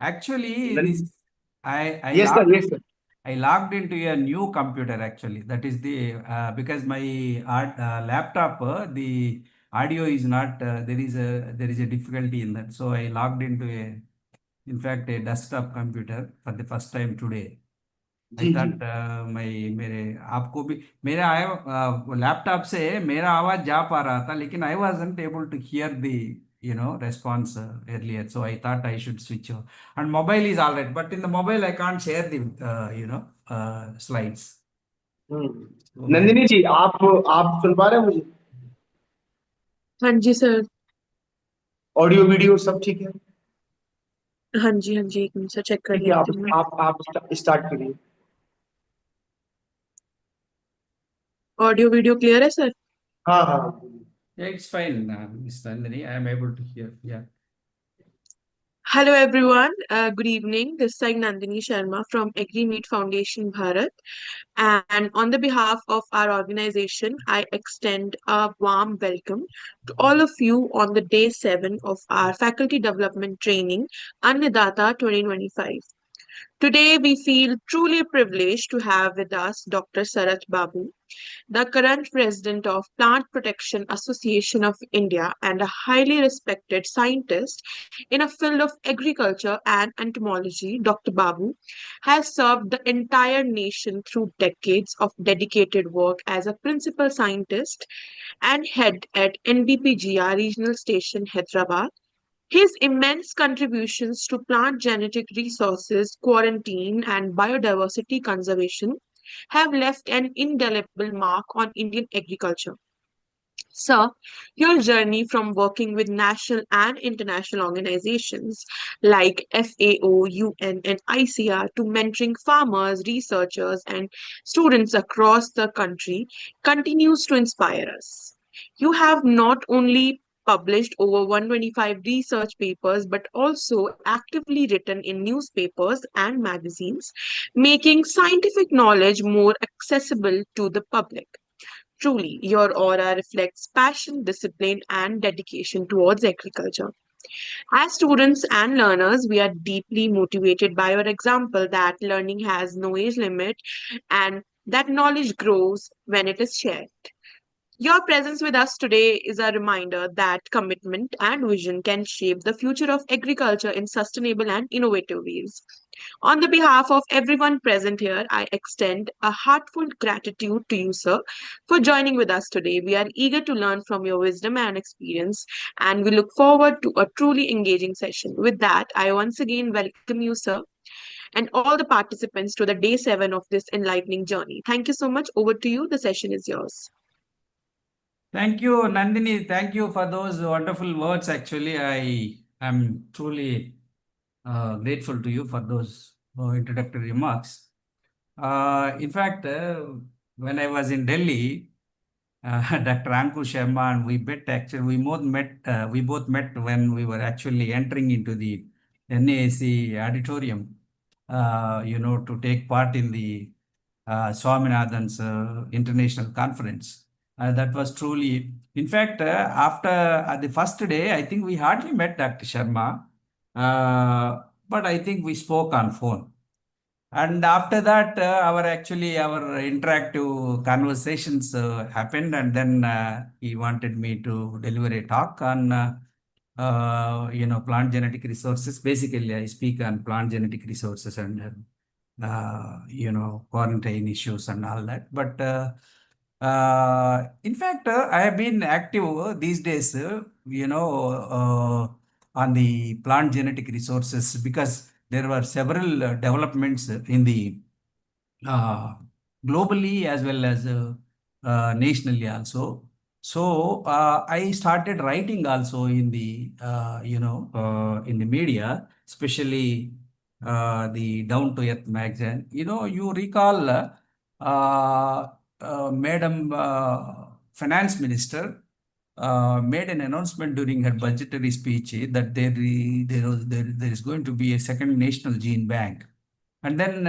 Actually, Then, this I yes, sir. logged Yes, sir. I logged into a new computer actually. That is the because my laptop the audio is not there is a difficulty in that. So I logged into in fact a desktop computer for the first time today. I ji ji. thought मैं मेरे आपको भी मेरा laptop से मेरा आवाज जा पा रहा था लेकिन I wasn't able to hear the response earlier, so I thought I should switch over. And mobile is all right, but in the mobile I can't share the slides. So my Nandini जी, आप सुन पा रहे हैं मुझे? हाँ जी sir. Audio video सब ठीक है? हाँ जी हाँ जी, एक मिनट सर, चेक कर ठीक है, लेती हूँ मैं। आप स्टार्ट करिए. ऑडियो वीडियो क्लियर है सर? हाँ हाँ हाँ. Yeah, it's fine, Miss Nandini. I am able to hear. Yeah. Hello everyone, good evening. This is Nandini Sharma from AgriMeet Foundation Bharat. And on the behalf of our organization, I extend a warm welcome to all of you on the day 7 of our faculty development training, Annadata 2025. Today, we feel truly privileged to have with us Dr. Sarat Babu, the current president of Plant Protection Association of India and a highly respected scientist in a field of agriculture and entomology. Dr. Babu has served the entire nation through decades of dedicated work as a principal scientist and head at NBPGR Regional Station, Hyderabad. His immense contributions to plant genetic resources, quarantine, and biodiversity conservation have left an indelible mark on Indian agriculture. Sir, your journey from working with national and international organizations like FAO, UN, and ICR to mentoring farmers, researchers, and students across the country continues to inspire us. You have not only published over 125 research papers but also actively written in newspapers and magazines, making scientific knowledge more accessible to the public. Truly, your aura reflects passion, discipline, and dedication towards agriculture. As students and learners, we are deeply motivated by your example that learning has no age limit and that knowledge grows when it is shared. Your presence with us today is a reminder that commitment and vision can shape the future of agriculture in sustainable and innovative ways. On the behalf of everyone present here, I extend a heartfelt gratitude to you, sir, for joining with us today. We are eager to learn from your wisdom and experience, and we look forward to a truly engaging session. With that, I once again welcome you, sir, and all the participants to the day 7 of this enlightening journey. Thank you so much. Over to you. The session is yours. Thank you, Nandini. Thank you for those wonderful words. Actually, I am truly grateful to you for those introductory remarks. In fact, when I was in Delhi, Dr. Anku Sharma and we met actually we both met when we were actually entering into the NAAC auditorium, to take part in the Swaminathan's international conference. That was truly, in fact, after the first day, I think we hardly met Dr. Sharma, but I think we spoke on phone. And after that, our interactive conversations happened, and then he wanted me to deliver a talk on plant genetic resources. Basically, I speak on plant genetic resources and quarantine issues and all that. But in fact, I have been active these days, on the plant genetic resources because there were several developments in the uh, globally as well as nationally also. So I started writing also in the in the media, especially the Down to Earth magazine. You recall Madam Finance Minister made an announcement during her budgetary speech that there is going to be a second national gene bank. And then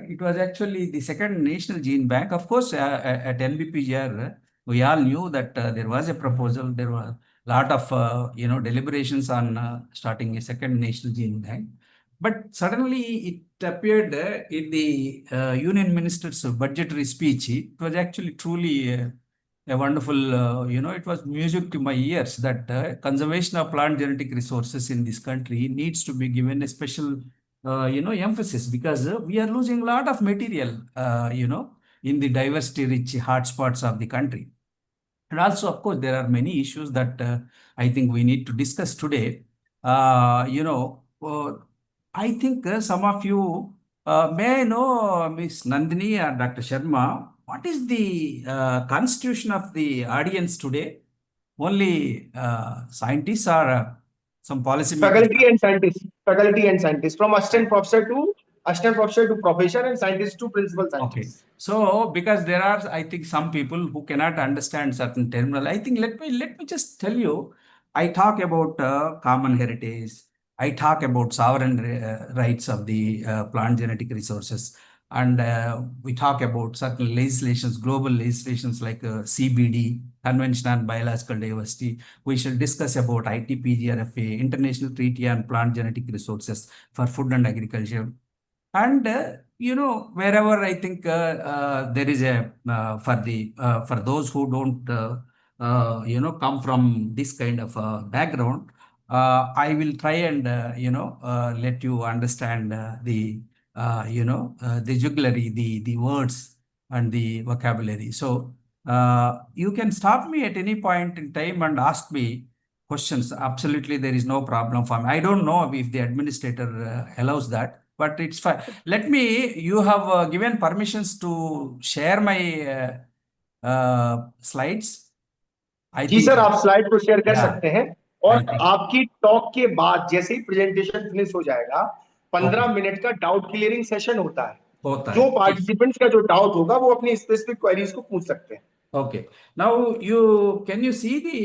it was actually the second national gene bank. Of course, at NBPGR, we all knew that there was a proposal. There were a lot of deliberations on starting a second national gene bank. But suddenly it appeared in the Union Minister's budgetary speech. It was actually truly a wonderful, it was music to my ears that conservation of plant genetic resources in this country needs to be given a special, emphasis because we are losing a lot of material, in the diversity rich hotspots of the country. And also, of course, there are many issues that I think we need to discuss today. I think some of you may I know, Miss Nandini or Dr. Sharma, what is the constitution of the audience today? Only scientists or some policymakers? Faculty and scientists, from assistant professor to professor, and scientist to principal Okay. scientist. So because there are, I think, some people who cannot understand certain terminal. I think let me just tell you. I talk about common heritage. I talk about sovereign rights of the plant genetic resources, and we talk about certain legislations, global legislations like CBD, Convention on Biological Diversity. We shall discuss about ITPGRFA, International Treaty on Plant Genetic Resources for Food and Agriculture. And wherever I think there is a for those who don't come from this kind of background, I will try and let you understand the jugglery, the words and the vocabulary. So you can stop me at any point in time and ask me questions. Absolutely, there is no problem for me. I don't know if the administrator allows that, but it's fine. Let me, you have given permissions to share my slides. I जी think, sir, आप slide को share कर yeah, सकते हैं। I और think, आपकी talk के बाद जैसे ही प्रेजेंटेशन फिनिश हो जाएगा, 15 okay, मिनट का डाउट क्लियरिंग सेशन होता है। होता जो है, ठीक। पार्टिसिपेंट्स का जो डाउट होगा वो अपनी स्पेसिफिक क्वेरीज को पूछ सकते हैं। Okay. Now can you see the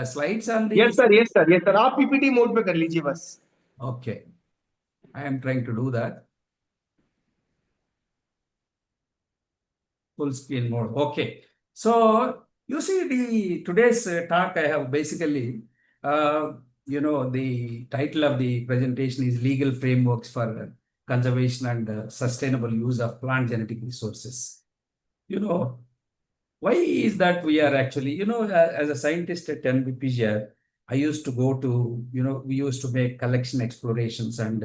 slides on the? Yes sir, yes sir, yes sir, आप पीपीटी मोड पे कर लीजिए बस। Okay, I am trying to do that. Full screen mode. Okay. So you see the today's talk I have basically, the title of the presentation is Legal Frameworks for Conservation and Sustainable Use of Plant Genetic Resources. Why is that we are actually, as a scientist at NBPGR, I used to go to, we used to make collection explorations and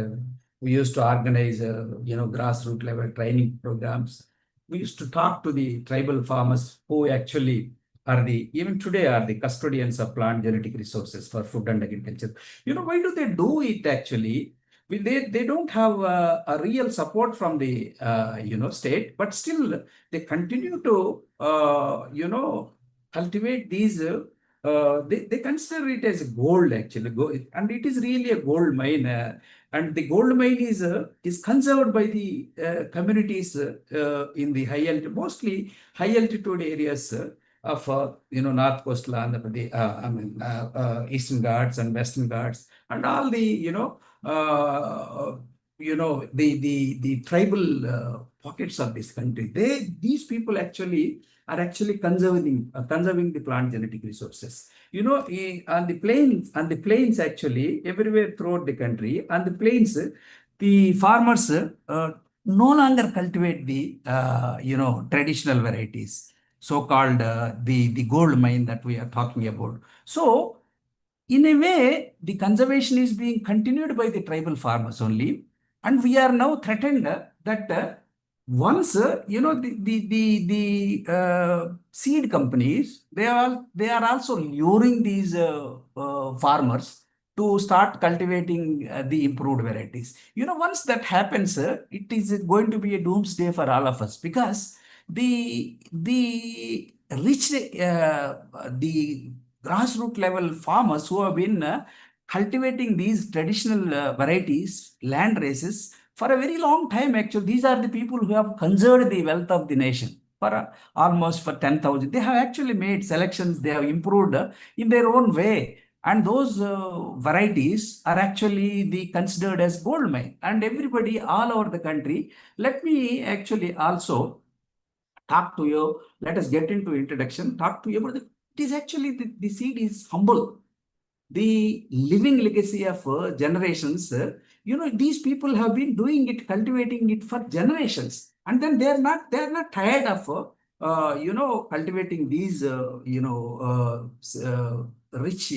we used to organize, grassroots level training programs. We used to talk to the tribal farmers who actually are even today are the custodians of plant genetic resources for food and agriculture. Why do they do it actually? They don't have a real support from the, state, but still they continue to, cultivate these. They consider it as gold actually, and it is really a gold mine. And the gold mine is conserved by the communities in the mostly high altitude areas of North Coastal Andhra Pradesh, Eastern Ghats and Western Ghats, and all the the tribal pockets of this country. These people actually are actually conserving the plant genetic resources. On the plains actually everywhere throughout the country, on the plains, the farmers no longer cultivate the traditional varieties, so-called the gold mine that we are talking about. So in a way, the conservation is being continued by the tribal farmers only, and we are now threatened that once the seed companies, they are also luring these farmers to start cultivating the improved varieties. Once that happens, it is going to be a doomsday for all of us, because the rich the grassroots level farmers who have been cultivating these traditional varieties, land races for a very long time. Actually, these are the people who have conserved the wealth of the nation for almost for 10,000. They have actually made selections. They have improved in their own way. And those varieties are actually considered as gold mine. And everybody all over the country, let me actually also talk to you. Let us get into introduction. Talk to you about it is actually the seed is humble. the living legacy of generations. These people have been doing it, cultivating it for generations, and then they're not tired of cultivating these rich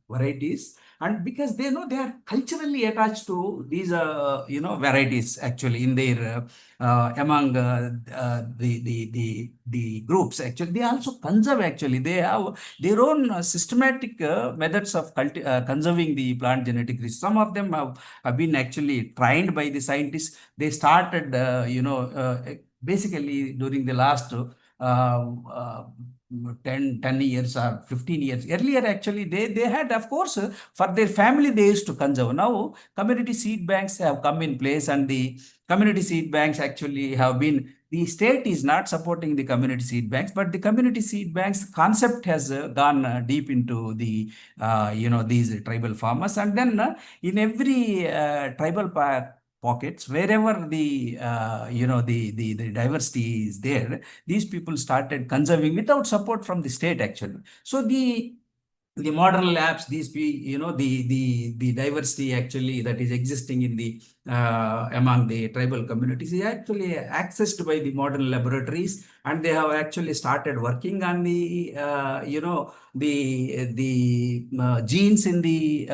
varieties, and because they know they are culturally attached to these varieties actually in their among the groups. Actually, they also conserve. Actually, they have their own systematic methods of conserving the plant genetic resource. Some of them have been actually trained by the scientists. They started basically during the last uh, 10 years or 15 years. Earlier, actually, they had, of course, for their family, they used to conserve. Now, community seed banks have come in place, and the community seed banks actually have been, the state is not supporting the community seed banks, but the community seed banks concept has gone deep into the, these tribal farmers. And then in every tribal pockets, wherever the the diversity is there, these people started conserving without support from the state actually. So the modern labs, the diversity actually that is existing in the among the tribal communities is actually accessed by the modern laboratories, and they have actually started working on the genes in the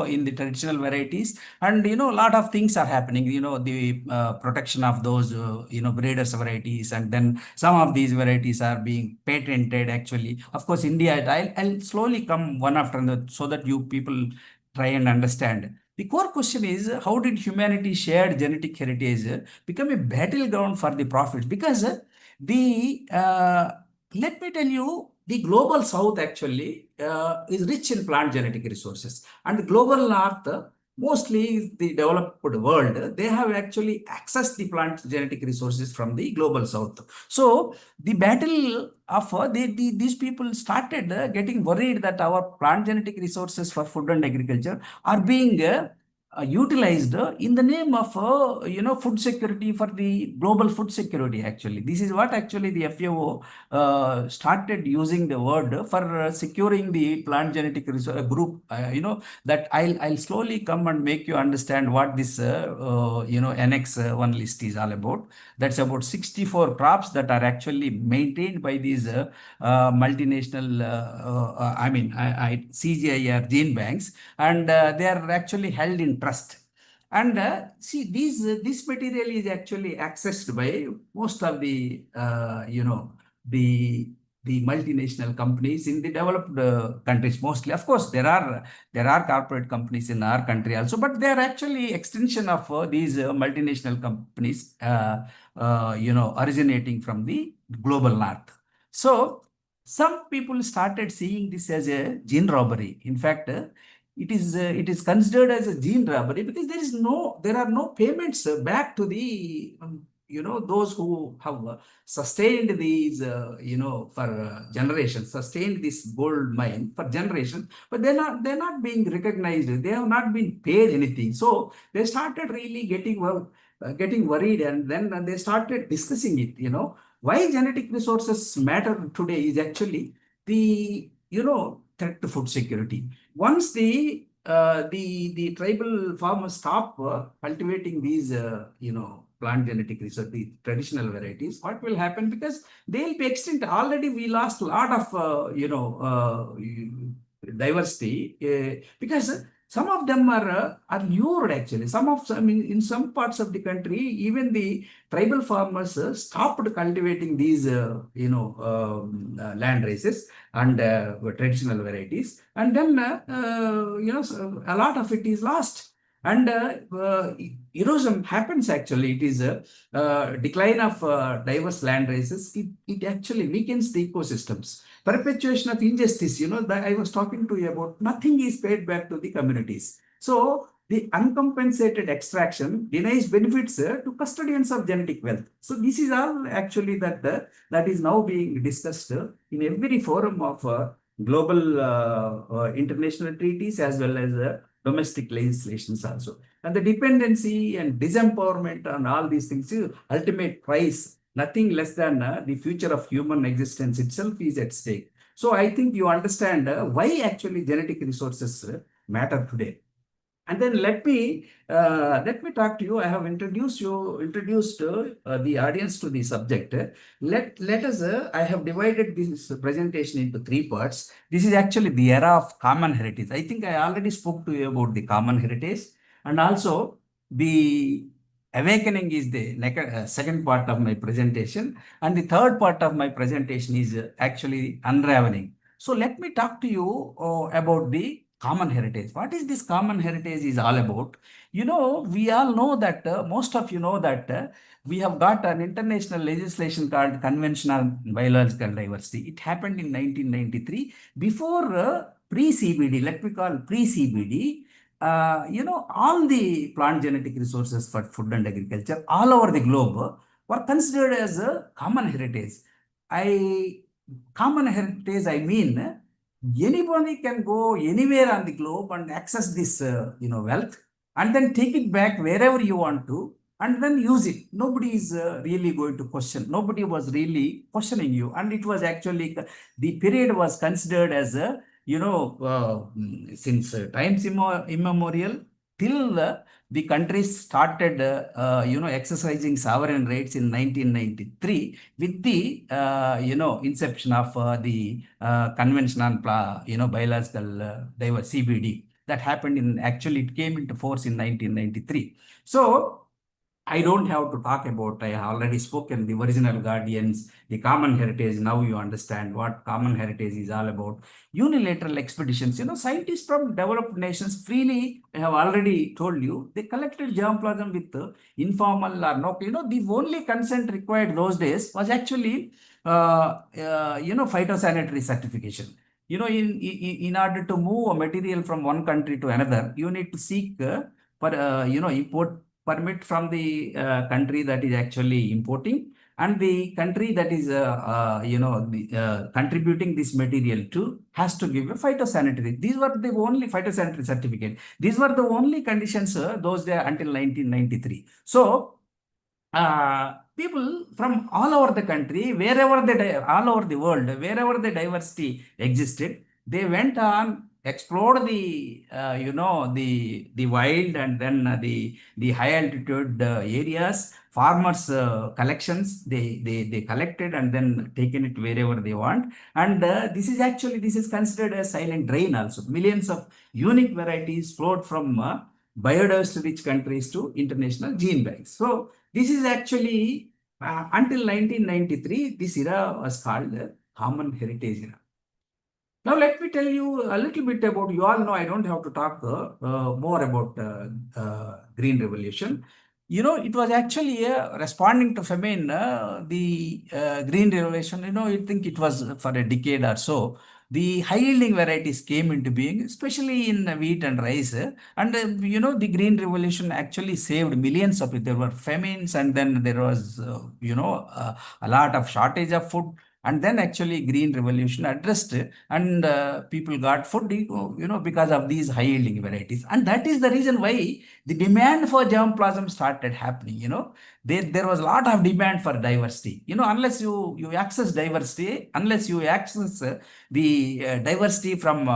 in the traditional varieties. And a lot of things are happening, the protection of those breeders varieties, and then some of these varieties are being patented actually. Of course, India, I'll slowly come one after another so that you people try and understand. The core question is, how did humanity shared genetic heritage become a battleground for the profits? Because let me tell you, the global south actually is rich in plant genetic resources, and the global north, mostly the developed world, they have actually accessed the plant genetic resources from the global south. So the battle of these people started getting worried that our plant genetic resources for food and agriculture are being utilized in the name of food security, for the global food security. Actually, this is what actually the FAO started using the word for securing the plant genetic resource group. That I'll slowly come and make you understand what this Annex 1 list is all about. That's about 64 crops that are actually maintained by these multinational CGIAR gene banks, and they are actually held in trust. And see, this material is actually accessed by most of the the multinational companies in the developed countries mostly. Of course, there are corporate companies in our country also, but they are actually extension of these multinational companies originating from the global north. So some people started seeing this as a gene robbery. In fact, it is considered as a gene robbery because there are no payments back to the those who have sustained these for generations, sustained this gold mine for generations, but they're not being recognized. They have not been paid anything. So they started really getting worried, and then they started discussing it. Why genetic resources matter today is actually the threat to food security. Once the tribal farmers stop cultivating these plant genetic research, the traditional varieties, what will happen? Because they'll be extinct. Already we lost a lot of diversity because some of them are lured actually. In some parts of the country, even the tribal farmers stopped cultivating these land races and traditional varieties, and then so a lot of it is lost. And erosion happens actually. It is a decline of diverse land races. It actually weakens the ecosystems. Perpetuation of injustice, that I was talking to you about, nothing is paid back to the communities. So the uncompensated extraction denies benefits to custodians of genetic wealth. So this is all actually that is now being discussed in every forum of global international treaties as well as domestic legislations also. And the dependency and disempowerment on all these things, ultimate price, nothing less than the future of human existence itself is at stake. So I think you understand why actually genetic resources matter today. And then let me talk to you. I have introduced the audience to the subject. Let us. I have divided this presentation into three parts. This is actually the era of common heritage. I think I already spoke to you about the common heritage, and also the awakening is the second part of my presentation, and the third part of my presentation is actually unraveling. So let me talk to you about the common heritage. What is this common heritage is all about? You know, we all know that, most of you know that we have got an international legislation called Convention on Biological Diversity. It happened in 1993 before pre-CBD, let me call pre-CBD. You know, all the plant genetic resources for food and agriculture all over the globe were considered as a common heritage. Common heritage, I mean, anybody can go anywhere on the globe and access this, wealth, and then take it back wherever you want to, and then use it. Nobody is really going to question. Nobody was really questioning you, and it was actually the period was considered as a, since times immemorial till the countries started, exercising sovereign rights in 1993 with the, inception of the Convention on, Biological Diversity, CBD. That happened actually it came into force in 1993. So I don't have to talk about, I have already spoken the original guardians, the common heritage. Now you understand what common heritage is all about. Unilateral expeditions, scientists from developed nations freely, I have already told you, they collected germplasm with informal or no, the only consent required those days was actually, phytosanitary certification. In order to move a material from one country to another, you need to seek, import permit from the country that is actually importing, and the country that is contributing this material to has to give a phytosanitary. These were the only phytosanitary certificate. These were the only conditions those days until 1993. So people from all over the country, all over the world, wherever the diversity existed, they went on explored the, the wild, and then the high altitude areas, farmers collections. They collected and then taken it wherever they want. And this is considered a silent drain also. Millions of unique varieties flowed from biodiversity rich countries to international gene banks. So this is actually, until 1993, this era was called the Common Heritage era. Now, let me tell you a little bit about, you all know I don't have to talk more about Green Revolution. It was actually responding to famine, the Green Revolution, I think it was for a decade or so. The high yielding varieties came into being, especially in wheat and rice. And, the Green Revolution actually saved millions of it. There were famines, and then there was, a lot of shortage of food. And then actually Green Revolution addressed it, and people got food, because of these high yielding varieties. And that is the reason why the demand for germplasm started happening. There was a lot of demand for diversity. Unless you access diversity, unless you access the diversity from,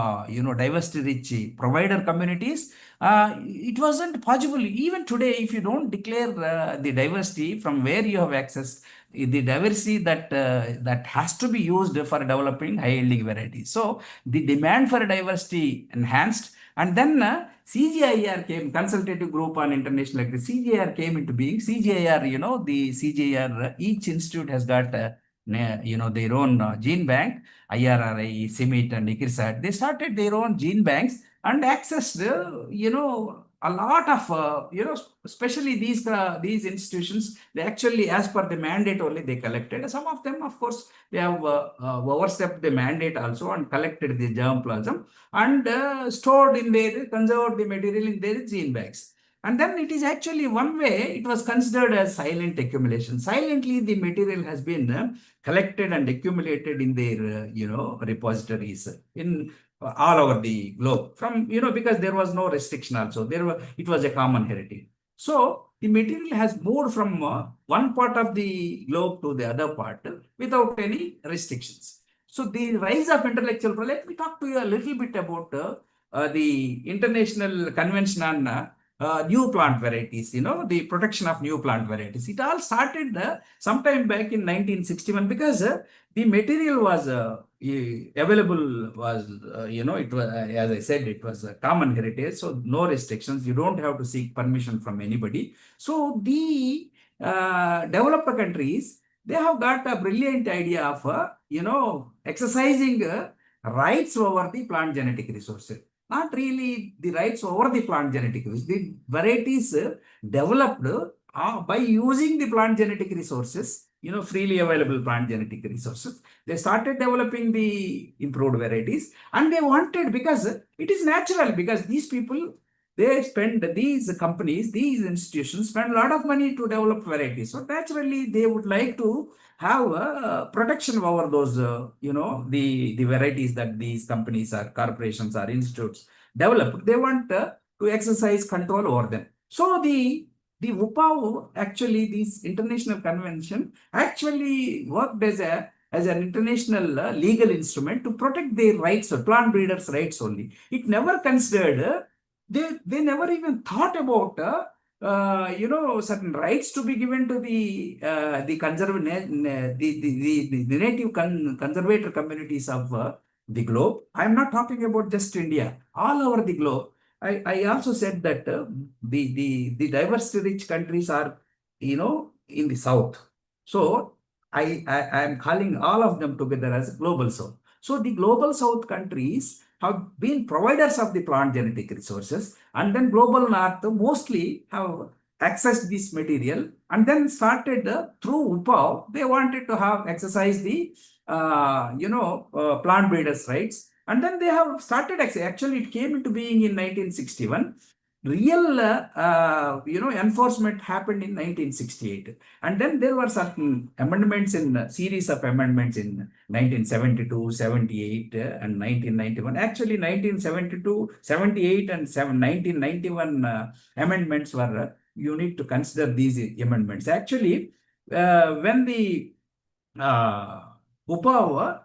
diversity rich provider communities, it wasn't possible. Even today, if you don't declare the diversity from where you have accessed, the diversity that has to be used for developing high yielding varieties. So the demand for diversity enhanced, and then CGIAR came, Consultative Group on International Agriculture. CGIAR came into being. CGIAR, the CGIAR, each institute has got their own gene bank. IRRI, CIMMYT, and ICRISAT. They started their own gene banks and accessed, a lot of, especially these institutions, they actually, as per the mandate only, they collected. Some of them, of course, they have overstepped the mandate also and collected the germplasm and conserved the material in their gene banks. And then it is actually one way, it was considered as silent accumulation. Silently, the material has been collected and accumulated in their, repositories in all over the globe, from, because there was no restriction also. It was a common heritage. So the material has moved from one part of the globe to the other part without any restrictions. So the rise of intellectual property, let me talk to you a little bit about the International Convention on new plant varieties, the protection of new plant varieties. It all started sometime back in 1961 because the material was available was, it was, as I said, it was a common heritage. So no restrictions. You don't have to seek permission from anybody. So the developed countries, they have got a brilliant idea of, exercising rights over the plant genetic resources. Not really the rights over the plant genetic resources. The varieties developed by using the plant genetic resources, freely available plant genetic resources. They started developing the improved varieties, and they wanted, because it is natural, because these people, these companies, these institutions spend a lot of money to develop varieties. So naturally, they would like to have protection over those, the varieties that these companies or corporations or institutes develop. They want to exercise control over them. So the UPAO, actually, this international convention actually worked as an international legal instrument to protect their rights, plant breeders' rights only. It never considered, they never even thought about certain rights to be given to the native conservator communities of the globe. I am not talking about just India, all over the globe. I also said that the diversity rich countries are, in the south. So I am calling all of them together as global south. So the global south countries have been providers of the plant genetic resources, and then global north mostly have accessed this material, and then started through UPAO, they wanted to have exercise the plant breeders' rights, and then they have started, actually it came into being in 1961. Real enforcement happened in 1968, and then there were certain amendments, in series of amendments in 1972, 78 and 1991. Actually 1972, 78 and 1991 amendments were, you need to consider these amendments. Actually, when the UPAO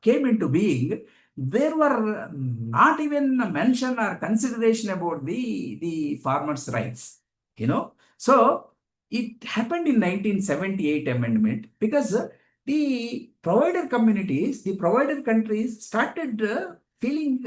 came into being, there were not even a mention or consideration about the farmers' rights, So it happened in 1978 amendment, because the provider communities, the provider countries started feeling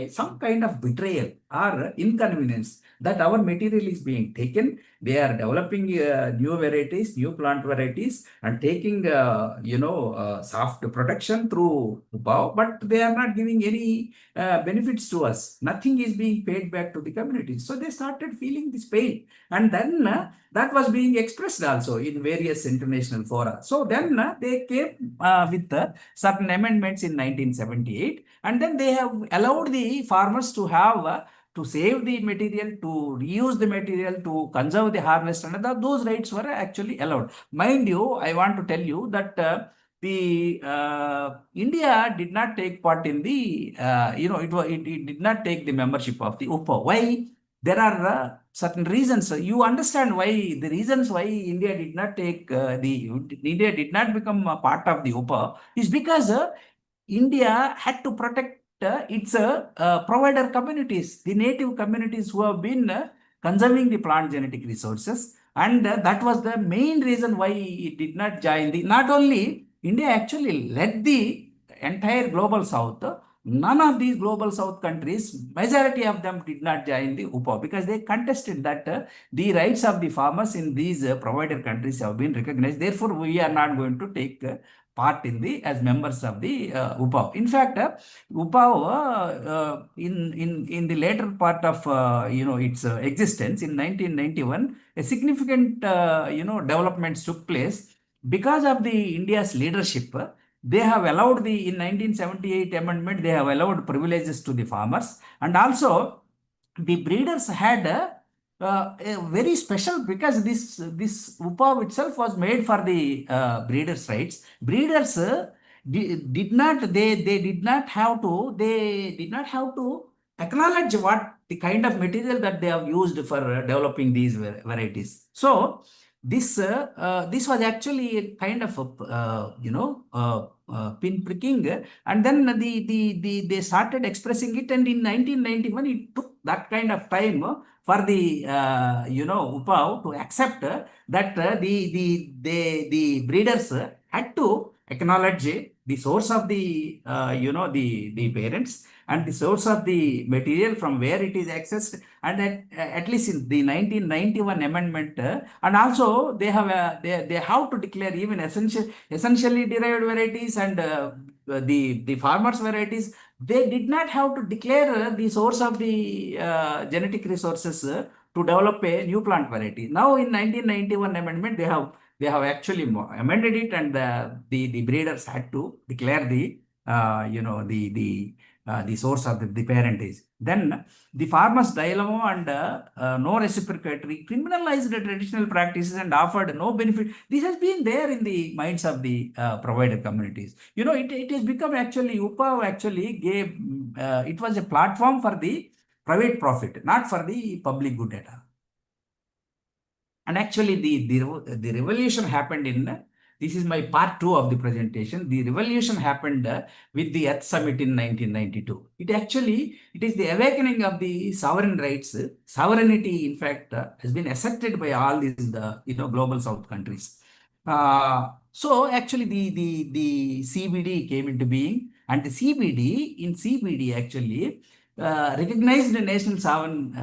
some kind of betrayal or inconvenience that our material is being taken. They are developing new varieties, new plant varieties, and taking, soft protection through UPAO, but they are not giving any benefits to us. Nothing is being paid back to the community. So they started feeling this pain. And then that was being expressed also in various international fora. So then they came with certain amendments in 1978, and then they have allowed the farmers to have to save the material, to reuse the material, to conserve the harvest, and those rights were actually allowed. Mind you, I want to tell you that India did not take part in the, it did not take the membership of the UPA. Why? There are certain reasons. You understand why, the reasons why India did not take India did not become a part of the UPA is because India had to protect its provider communities, the native communities who have been conserving the plant genetic resources. And that was the main reason why it did not join the, not only India actually led the entire global south. None of these global south countries, majority of them did not join the UPA, because they contested that the rights of the farmers in these provider countries have been recognized. Therefore, we are not going to take part in the, as members of the UPAO. In fact, UPAO in the later part of its existence in 1991, a significant developments took place because of the India's leadership. They have allowed the, in 1978 amendment, they have allowed privileges to the farmers, and also the breeders had a very special, because this UPA itself was made for the breeders' rights. Breeders did not have to acknowledge what the kind of material that they have used for developing these varieties. So this was actually a kind of pin pricking, and then they started expressing it, and in 1991 it took that kind of time for the UPAV to accept that the breeders had to acknowledge the source of the the parents and the source of the material from where it is accessed, and at least in the 1991 amendment, and also they have to declare even essentially derived varieties and the farmers varieties. They did not have to declare the source of the genetic resources to develop a new plant variety. Now in 1991 amendment they have actually amended it, and the breeders had to declare the the source of the parent is. Then the farmers' dilemma and no reciprocatory criminalized the traditional practices and offered no benefit. This has been there in the minds of the provider communities. It has become actually, UPAV actually gave, it was a platform for the private profit, not for the public good at all. And actually the revolution happened in, this is my part 2 of the presentation. The revolution happened with the Earth Summit in 1992. It is the awakening of the sovereign rights. Sovereignty, in fact, has been asserted by all these global South countries. So actually the CBD came into being, and the CBD actually recognized the national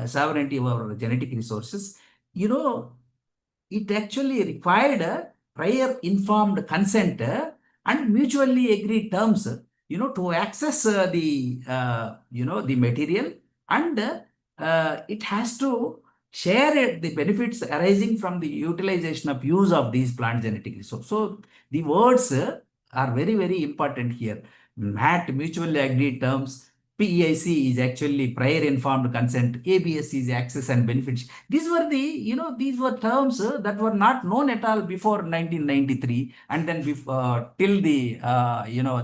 sovereignty over genetic resources. It actually required prior informed consent and mutually agreed terms, to access the material, and it has to share the benefits arising from the utilization of use of these plant genetic resources. So the words are very, very important here. MAT, mutually agreed terms. PEIC is actually prior informed consent. ABS is access and benefits. These were these were terms that were not known at all before 1993, and then till the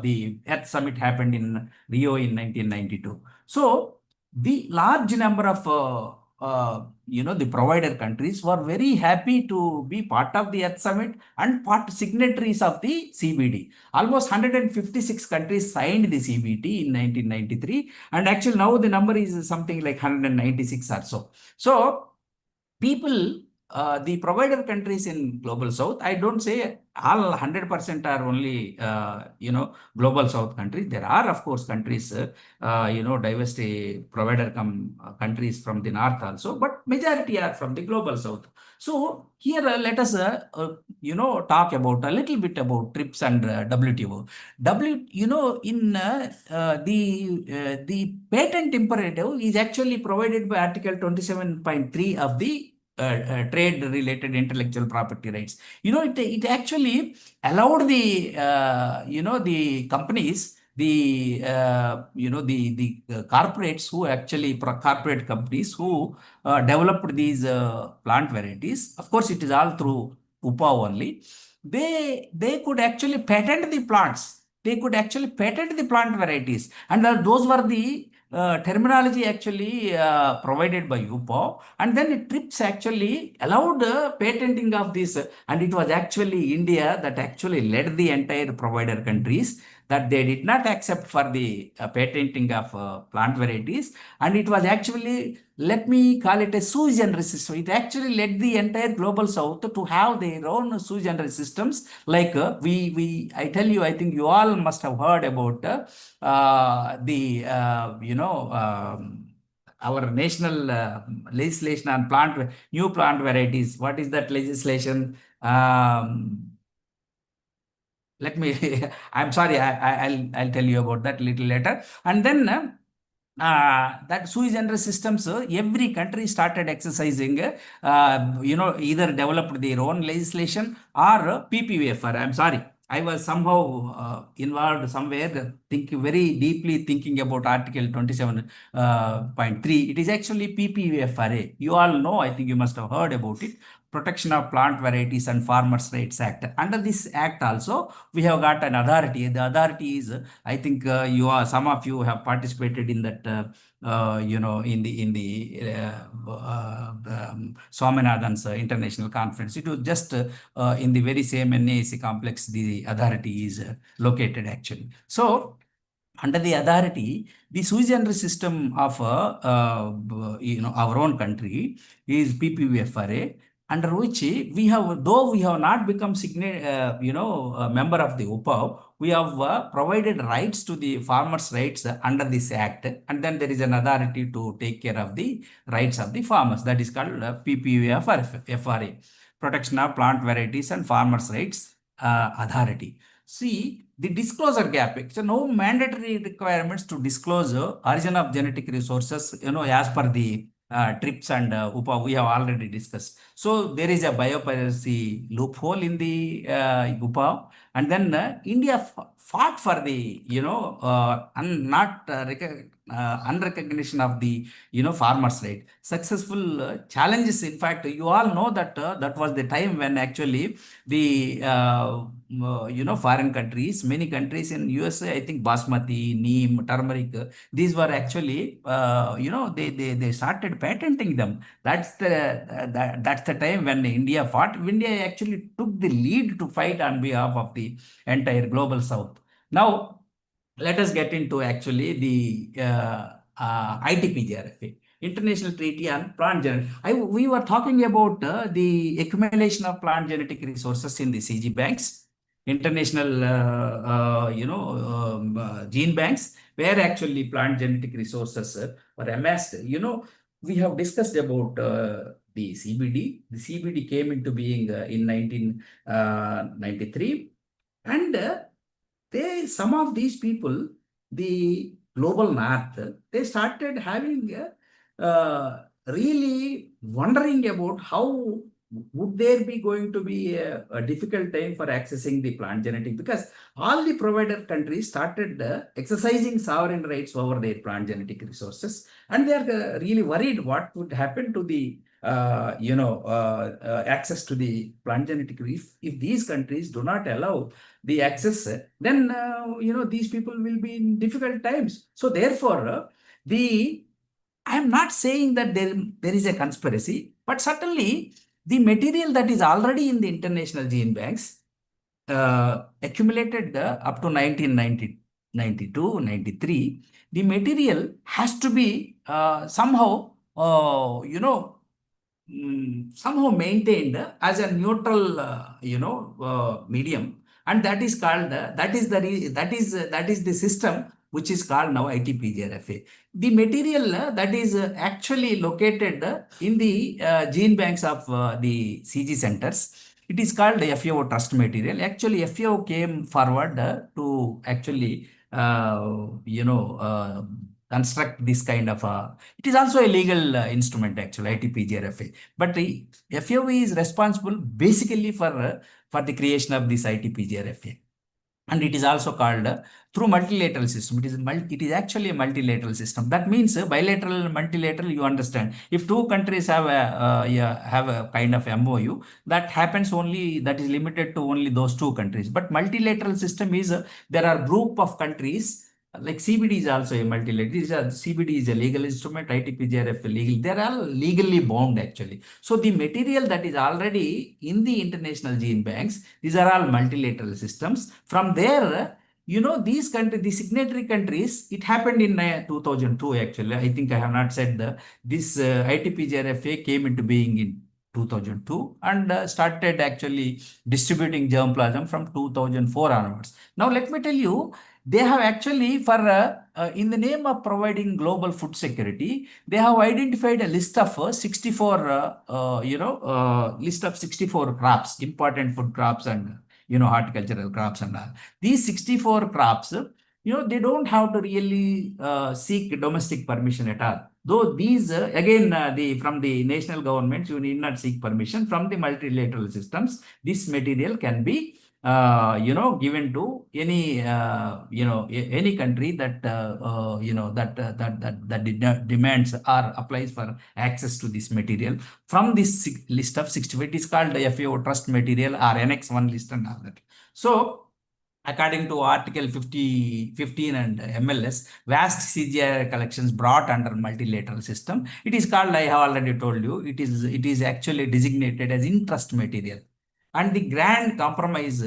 the Earth Summit happened in Rio in 1992. So the large number of the provider countries were very happy to be part of the Earth Summit and part signatories of the CBD. Almost 156 countries signed the CBD in 1993, and actually now the number is something like 196 or so. So people, the provider countries in Global South, I don't say all 100% are only, Global South countries. There are, of course, countries, diversity provider countries from the North also, but majority are from the Global South. So here let us, talk about a little bit about TRIPS and WTO. In the patent imperative is actually provided by Article 27.3 of the trade-related intellectual property rights. It actually allowed the the companies, the corporates who actually corporate companies who developed these plant varieties. Of course, it is all through UPAV only. They could actually patent the plants. They could actually patent the plant varieties, and those were the terminology actually provided by UPAV, and then TRIPS actually allowed patenting of this, and it was actually India that actually led the entire provider countries, that they did not accept for the patenting of plant varieties, and it was actually, let me call it a sui generis system. It actually led the entire Global South to have their own sui generis systems. Like I tell you, I think you all must have heard about our national legislation on new plant varieties. What is that legislation? Let me, I'm sorry, I'll tell you about that little later. And then that sui generis systems, every country started exercising, either developed their own legislation or PPVFR. I'm sorry, I was somehow involved somewhere. very deeply thinking about Article 27.3, it is actually PPUFRA. You all know, I think you must have heard about it. Protection of Plant Varieties and Farmers' Rights Act. Under this act also, we have got an authority. The authority is, I think some of you have participated in that, in the Swaminathan's International Conference. It was just in the very same NAC complex the authority is located actually. So under the authority, the sui generis system of our own country is PPUFRA, under which we have, though we have not become a member of the UPAV, we have provided rights to the farmers' rights under this act, and then there is an authority to take care of the rights of the farmers. That is called PPUFRA, Protection of Plant Varieties and Farmers' Rights Authority. See, the disclosure gap. So no mandatory requirements to disclose origin of genetic resources, as per the TRIPS and UPA, we have already discussed. So there is a biopiracy loophole in the UPA, and then India fought for the, unrecognition of the, farmers' right. Successful challenges. In fact, you all know that that was the time when actually the foreign countries, many countries in USA, I think basmati, neem, turmeric, these were actually they started patenting them. That's the time when India fought. India actually took the lead to fight on behalf of the entire global South. Now let us get into actually the ITPGRFA. International Treaty on Plant Genetics. We were talking about the accumulation of plant genetic resources in the CG banks, international, gene banks, where actually plant genetic resources were amassed. We have discussed about the CBD. The CBD came into being in 1993, and some of these people, the global north, they started having really wondering about how would there be going to be a difficult time for accessing the plant genetic, because all the provider countries started exercising sovereign rights over their plant genetic resources, and they are really worried what would happen to the access to the plant genetic. If these countries do not allow the access, then these people will be in difficult times. So therefore, I am not saying that there is a conspiracy, but certainly the material that is already in the international gene banks accumulated up to 1992, 93, the material has to be somehow maintained as a neutral medium, and that is called that is the system which is called now ITPGRFA. The material that is actually located in the gene banks of the CG centers, it is called FAO trust material. Actually, FAO came forward to actually construct this kind of it is also a legal instrument actually, ITPGRFA. But the FAO is responsible basically for the creation of this ITPGRFA. And it is also called through multilateral system. It is actually a multilateral system. That means bilateral, multilateral. You understand? If two countries have a kind of MOU, that happens only. That is limited to only those two countries. But multilateral system is there are group of countries. Like CBD is also a multilateral. CBD is a legal instrument. ITPGRFA legal. They are all legally bound actually. So the material that is already in the international gene banks, these are all multilateral systems. From there, these countries, the signatory countries, it happened in 2002 actually. I think I have not said this ITPGRFA came into being in 2002 and started actually distributing germplasm from 2004 onwards. Now let me tell you, they have actually, for in the name of providing global food security, they have identified a list of 64 list of 64 crops, important food crops and horticultural crops and all. These 64 crops, they don't have to really seek domestic permission at all. Though these again from the national governments, you need not seek permission. From the multilateral systems, this material can be given to any, any country that, demands or applies for access to this material from this list of 65. It is called FAO Trust Material or Annex 1 list and all that. So, according to Article 15 and MLS, vast CGI collections brought under multilateral system. It is called, I have already told you, it is actually designated as in-trust material. And the Grand Compromise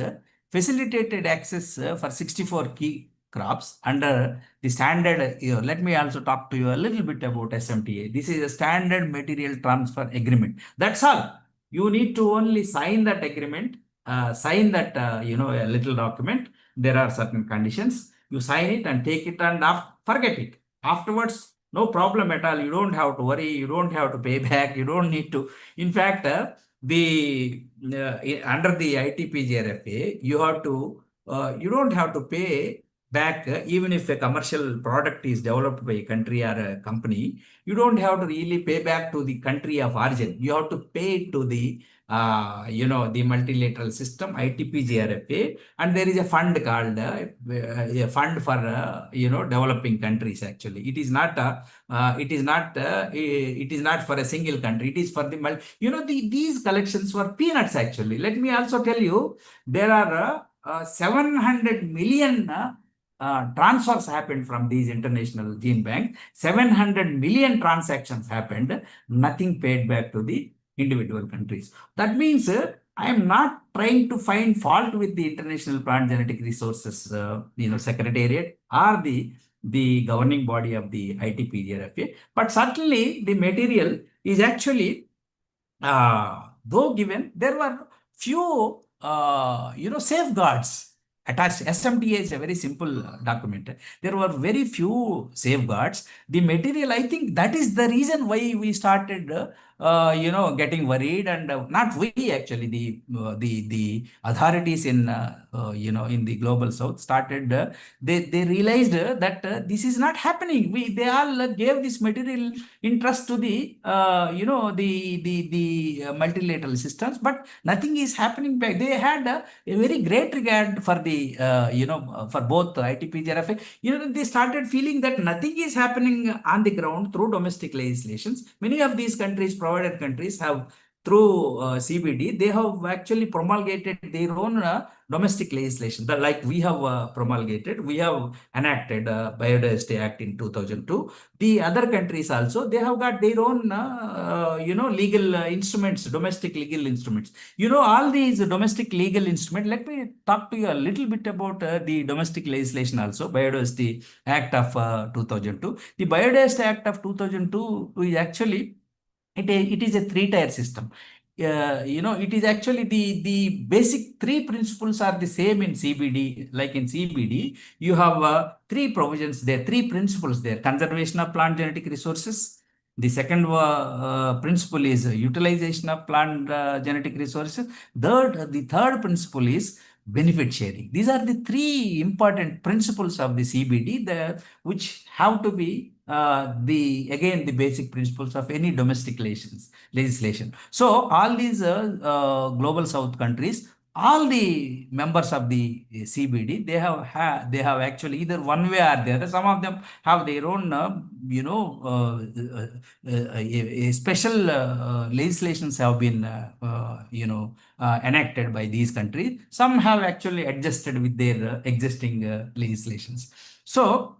facilitated access for 64 key crops under the standard. Let me also talk to you a little bit about SMTA. This is a standard material transfer agreement. That's all. You need to only sign that agreement, sign that, a little document. There are certain conditions. You sign it and take it and forget it. Afterwards, no problem at all. You don't have to worry. You don't have to pay back. You don't need to. In fact, under the ITPGRFA, you don't have to pay back even if a commercial product is developed by a country or a company. You don't have to really pay back to the country of origin. You have to pay to the the multilateral system, ITPGRFA, and there is a fund called a fund for developing countries. Actually, it is not for a single country. It is for the these collections were peanuts. Actually, let me also tell you, there are 700 million. Transfers happened from these international gene banks. 700 million transactions happened. Nothing paid back to the individual countries. That means I am not trying to find fault with the International Plant Genetic Resources Secretariat or the governing body of the ITPGRFA, but certainly the material is actually, though given, there were few safeguards attached. SMTA is a very simple document. There were very few safeguards. The material, I think that is the reason why we started getting worried, and not we, actually, the authorities in in the global south started. They realized that this is not happening. They all gave this material in trust to the multilateral systems, but nothing is happening back. They had a very great regard for the for both ITPGRFA. They started feeling that nothing is happening on the ground through domestic legislations. Many of these countries, provided countries, have through CBD, they have actually promulgated their own domestic legislation. Like we have promulgated, we have enacted Biodiversity Act in 2002. The other countries also, they have got their own legal instruments, domestic legal instruments. All these domestic legal instruments. Let me talk to you a little bit about the domestic legislation also. Biodiversity Act of 2002. The Biodiversity Act of 2002 is actually, it is a three-tier system. It is actually the basic three principles are the same in CBD. Like in CBD, you have three provisions there, three principles there: conservation of plant genetic resources. The second principle is utilization of plant genetic resources. The third principle is benefit sharing. These are the three important principles of the CBD, which have to be the basic principles of any domestic legislation. So all these global south countries, all the members of the CBD, they have actually either one way or the other. Some of them have their own special legislations have been enacted by these countries. Some have actually adjusted with their existing legislations. So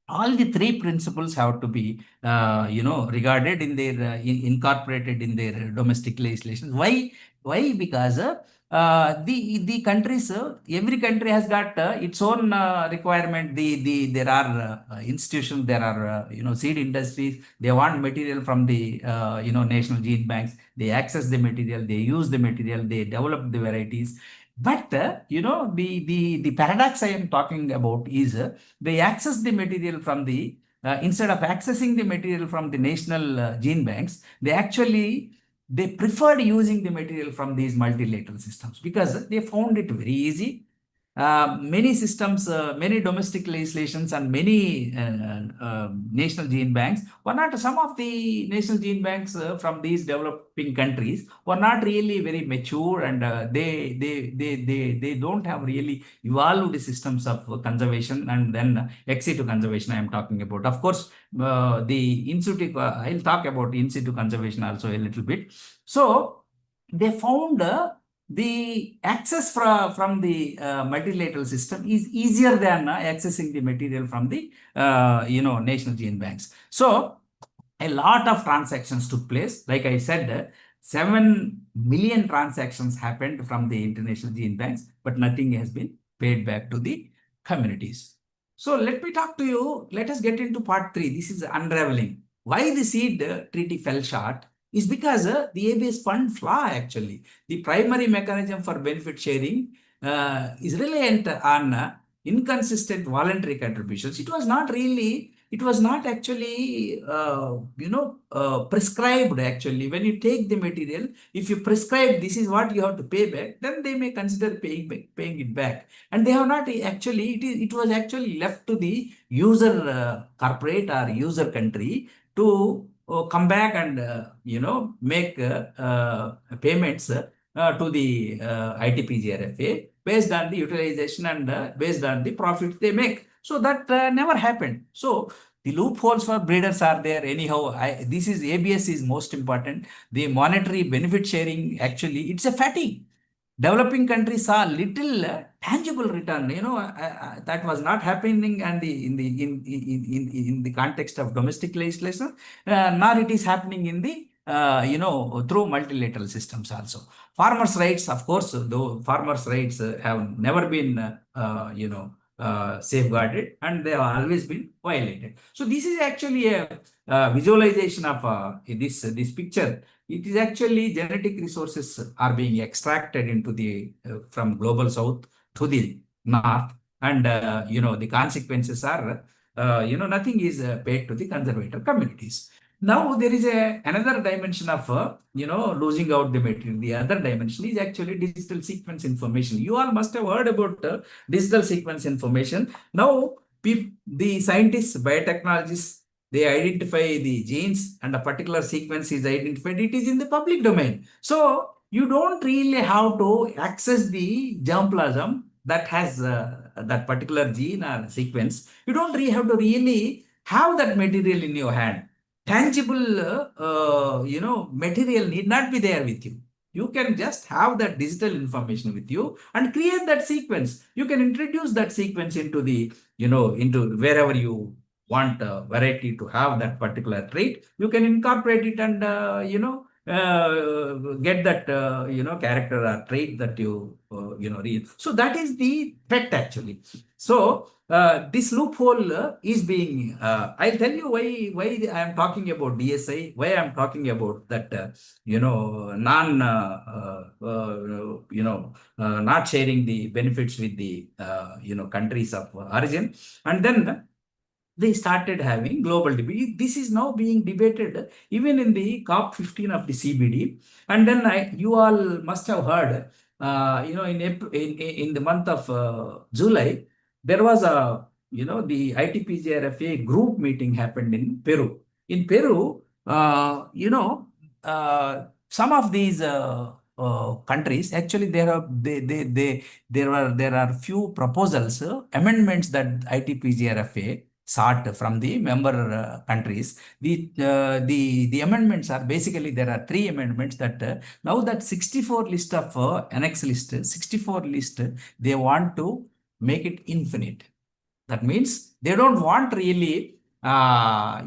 all the three principles have to be regarded in their incorporated in their domestic legislation. Why? Because the countries, every country has got its own requirement. There are institutions, there are seed industries. They want material from the national gene banks. They access the material, they use the material, they develop the varieties. But the paradox I am talking about is they access the material from the instead of accessing the material from the national gene banks, they preferred using the material from these multilateral systems because they found it very easy. many systems, many domestic legislations, and many national gene banks were not, some of the national gene banks from these developing countries were not really very mature, and they don't have really evolved systems of conservation and then ex situ conservation I am talking about. Of course, the in situ, I'll talk about in situ conservation also a little bit. So they found the access from the multilateral system is easier than accessing the material from the national gene banks. So a lot of transactions took place. Like I said, 7 million transactions happened from the international gene banks, but nothing has been paid back to the communities. So let me talk to you. Let us get into part 3. This is unraveling. Why the seed treaty fell short is because the ABS fund flaw actually. The primary mechanism for benefit sharing is reliant on inconsistent voluntary contributions. It was not actually, prescribed actually. When you take the material, if you prescribe this is what you have to pay back, then they may consider paying it back. And they have not actually, it was actually left to the user corporate or user country to come back and, make payments to the ITPGRFA based on the utilization and based on the profit they make. So that never happened. So the loopholes for breeders are there anyhow. This is ABS is most important. The monetary benefit sharing, actually, it's a fatigue. Developing countries saw little tangible return. That was not happening, and in the context of domestic legislation, nor it is happening in the through multilateral systems also. Farmers' rights, of course, though farmers' rights have never been safeguarded, and they have always been violated. So this is actually a visualization of this picture. It is actually genetic resources are being extracted into the from global south to the north, and the consequences are nothing is paid to the conservator communities. Now there is another dimension of losing out the material. The other dimension is actually digital sequence information. You all must have heard about digital sequence information. Now the scientists, biotechnologists, they identify the genes and a particular sequence is identified. It is in the public domain. So you don't really have to access the germplasm that has that particular gene or sequence. You don't really have to really have that material in your hand. Tangible, material need not be there with you. You can just have that digital information with you and create that sequence. You can introduce that sequence into the, into wherever you want a variety to have that particular trait. You can incorporate it and, get that, character or trait that you, read. So that is the threat actually. So this loophole is being, I'll tell you why I am talking about DSI, why I am talking about that, not sharing the benefits with the, countries of origin. And then they started having global debate. This is now being debated even in the COP15 of the CBD. And then you all must have heard, in the month of July, there was the ITPGRFA group meeting happened in Peru. In Peru, some of these countries actually there are few proposals, amendments that ITPGRFA sought from the member countries. The amendments are basically, there are 3 amendments that now that 64 list of annex list, 64 list, they want to make it infinite. That means they don't want really, the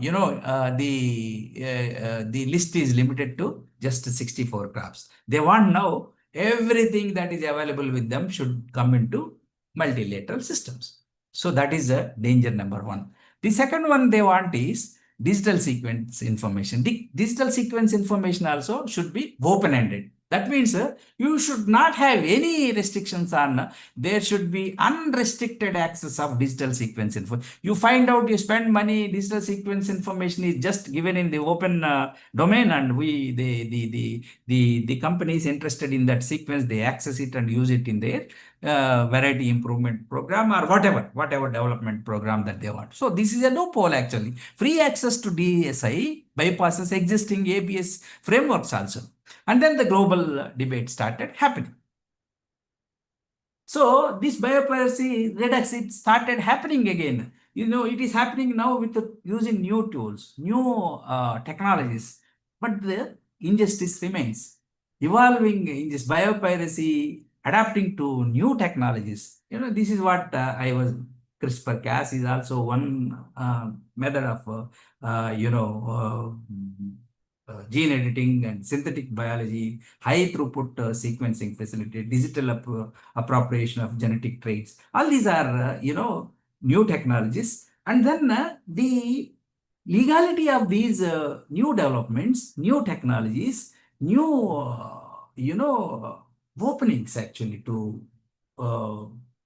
list is limited to just 64 crops. They want now everything that is available with them should come into multilateral systems. So that is a danger number 1. The second one they want is digital sequence information. The digital sequence information also should be open-ended. That means you should not have any restrictions on, there should be unrestricted access of digital sequence info. You find out, you spend money, digital sequence information is just given in the open domain, and the companies interested in that sequence, they access it and use it in their variety improvement program or whatever development program that they want. So this is a loophole actually. Free access to DSI bypasses existing ABS frameworks also. And then the global debate started happening. So this biopiracy redux, it started happening again. It is happening now with using new tools, new technologies, but the injustice remains. Evolving in this biopiracy, adapting to new technologies. This is what I was. CRISPR-Cas is also one method of, gene editing and synthetic biology, high throughput sequencing facility, digital appropriation of genetic traits. All these are, new technologies. And then the legality of these new developments, new technologies, new, openings actually to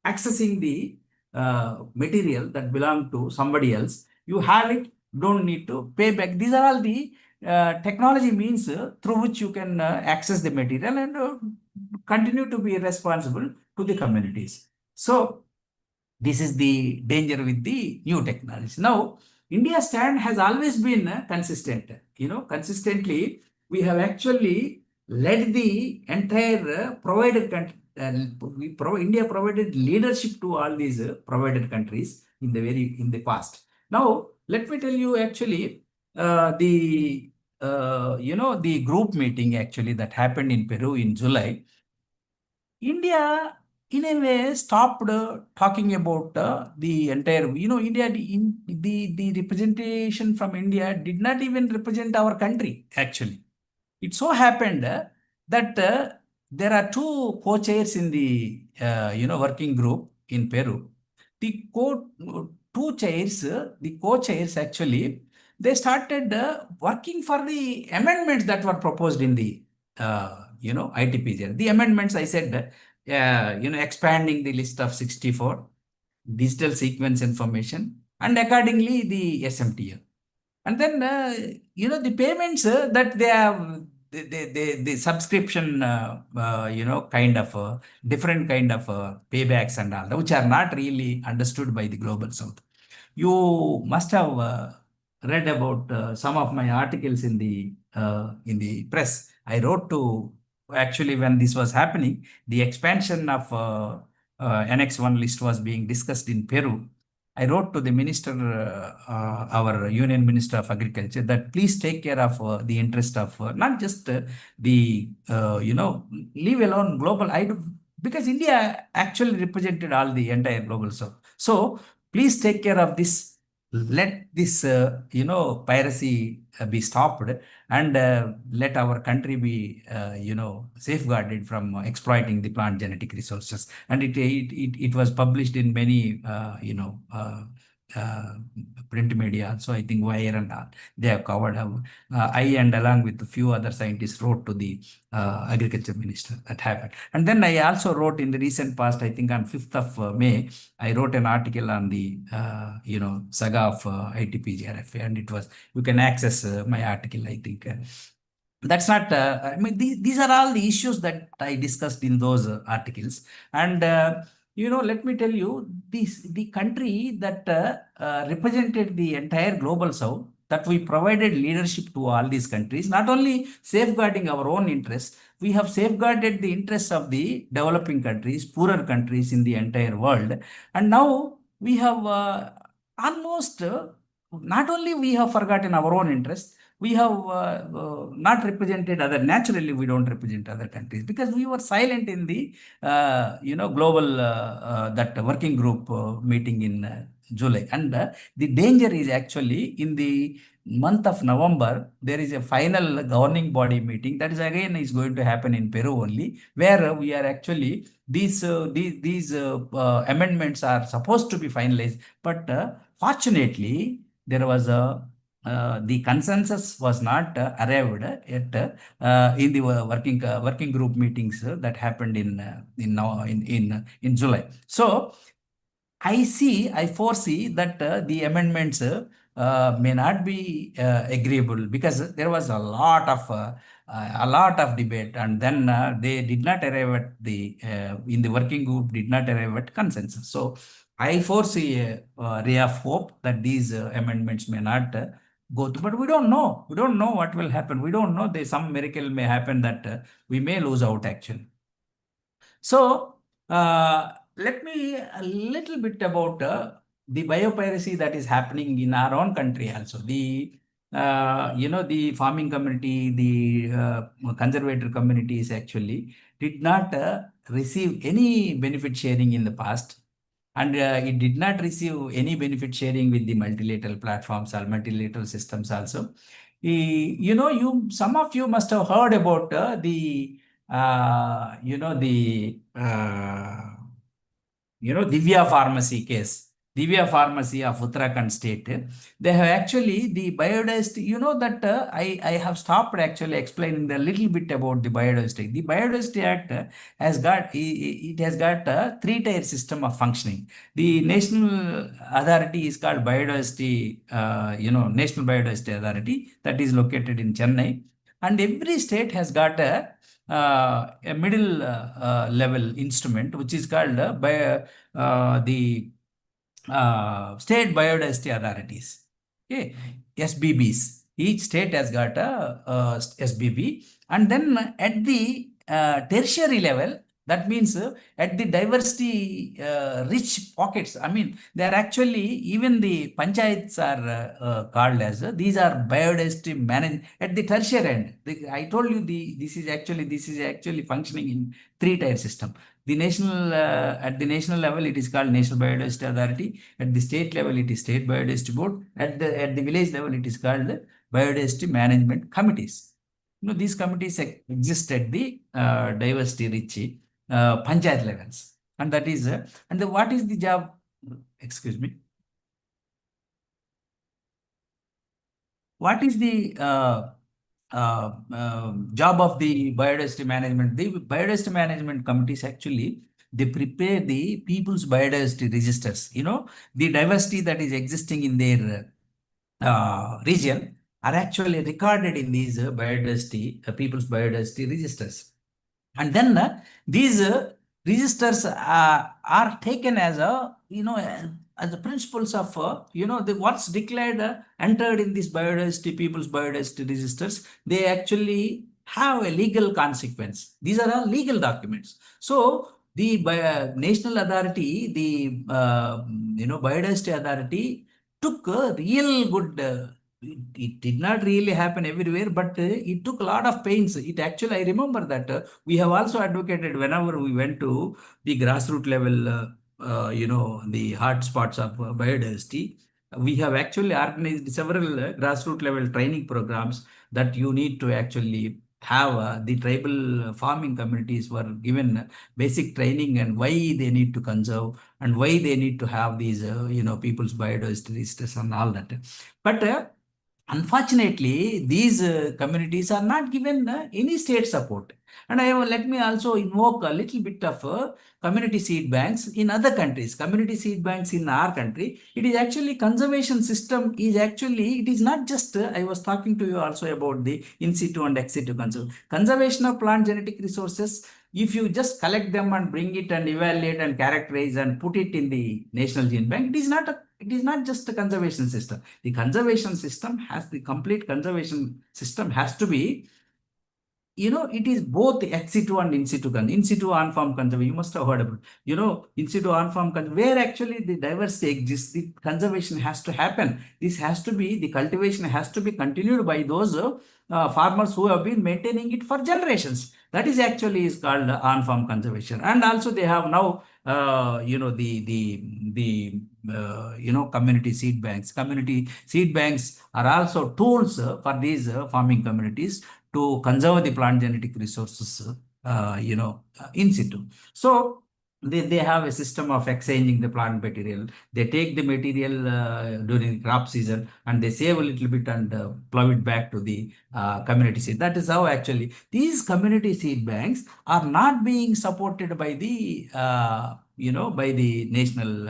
accessing the material that belong to somebody else. You have it, don't need to pay back. These are all the technology means through which you can access the material and continue to be responsible to the communities. So this is the danger with the new technology. Now, India's stand has always been consistent. Consistently, we have actually led the entire provided country. India provided leadership to all these provided countries in the past. Now, let me tell you actually the group meeting actually that happened in Peru in July. India, in a way, stopped talking about the entire, India, the representation from India did not even represent our country, actually. It so happened that there are two co-chairs in the, working group in Peru. The co-chairs actually, they started working for the amendments that were proposed in the, ITPJ. The amendments, I said, expanding the list of 64, digital sequence information, and accordingly the SMTF. And then, the payments that they have, the subscription, kind of different kind of paybacks and all, which are not really understood by the global south. You must have read about some of my articles in the press. I wrote to, actually, when this was happening, the expansion of Annex 1 list was being discussed in Peru. I wrote to the minister, our Union Minister of Agriculture, that please take care of the interest of not just the, leave alone global. Because India actually represented all the entire global south. So please take care of this. Let this, piracy be stopped, and let our country be, safeguarded from exploiting the plant genetic resources. And it was published in many, print media. So I think Wire and all, they have covered. I, and along with a few other scientists, wrote to the agriculture minister. That happened. And then I also wrote in the recent past, I think on 5th of May, I wrote an article on the, saga of ITPGRFA, and it was, you can access my article, I think. That's not, I mean, these are all the issues that I discussed in those articles. And, let me tell you, the country that represented the entire global south, that we provided leadership to all these countries, not only safeguarding our own interests, we have safeguarded the interests of the developing countries, poorer countries in the entire world. And now we have almost, not only we have forgotten our own interests, we have not represented naturally we don't represent other countries, because we were silent in the, global, that working group meeting in July. And the danger is actually in the month of November, there is a final governing body meeting that is again is going to happen in Peru only, where we are actually, these amendments are supposed to be finalized. But fortunately, there was a the consensus was not arrived at in the working group meetings that happened in July. So I foresee that the amendments may not be agreeable because there was a lot of debate, and then they did not arrive at the in the working group did not arrive at consensus. So I foresee a ray of hope that these amendments may not go through, but we don't know. We don't know what will happen. We don't know. There some miracle may happen that we may lose out actually. So, let me a little bit about the biopiracy that is happening in our own country also. The farming community, the conservator communities actually did not receive any benefit sharing in the past. And it did not receive any benefit sharing with the multilateral platforms or multilateral systems also. Some of you must have heard about Divya Pharmacy case. Divya Pharmacy of Uttarakhand state. They have actually the biodiversity. You know that I have stopped actually explaining a little bit about the biodiversity. The Biodiversity Act it has got a three-tier system of functioning. The national authority is called Biodiversity, National Biodiversity Authority that is located in Chennai, and every state has got a middle level instrument which is called the state biodiversity authorities. Okay, SBBs. Each state has got a SBB, and then at the tertiary level, that means at the diversity rich pockets. I mean, they are actually even the panchayats are called as these are biodiversity managed at the tertiary end. I told you this is actually functioning in three-tier system. The national at the national level, it is called National Biodiversity Authority. At the state level, it is State Biodiversity Board. At the village level, it is called the Biodiversity Management Committees. These committees exist at the diversity rich panchayat levels, and that is what is the job? Excuse me. What is the job of the biodiversity management? The biodiversity management committees actually they prepare the people's biodiversity registers. The diversity that is existing in their region are actually recorded in these people's biodiversity registers. And then these registers are taken as as the principles of the what's declared entered in these people's biodiversity registers. They actually have a legal consequence. These are all legal documents. So the national authority, the biodiversity authority took a real good. It did not really happen everywhere, but it took a lot of pains. It actually, I remember that we have also advocated whenever we went to the grassroots level, the hot spots of biodiversity. We have actually organized several grassroots level training programs that you need to actually have the tribal farming communities were given basic training and why they need to conserve and why they need to have these, people's biodiversity registers and all that. But unfortunately, these communities are not given any state support. And let me also invoke a little bit of community seed banks in other countries. Community seed banks in our country, it is actually conservation system is actually, it is not just, I was talking to you also about the in situ and ex situ conservation of plant genetic resources. If you just collect them and bring it and evaluate and characterize and put it in the National Gene Bank, it is not just a conservation system. The conservation system complete conservation system has to be, it is both ex situ and in situ. In situ on-farm conservation, you must have heard about, in situ on-farm conservation, where actually the diversity exists, the conservation has to happen. The cultivation has to be continued by those farmers who have been maintaining it for generations. That is actually is called on-farm conservation. And also they have now, community seed banks. Community seed banks are also tools for these farming communities to conserve the plant genetic resources, in situ. So they have a system of exchanging the plant material. They take the material during crop season and they save a little bit and plow it back to the community seed. That is how actually these community seed banks are not being supported by the by the national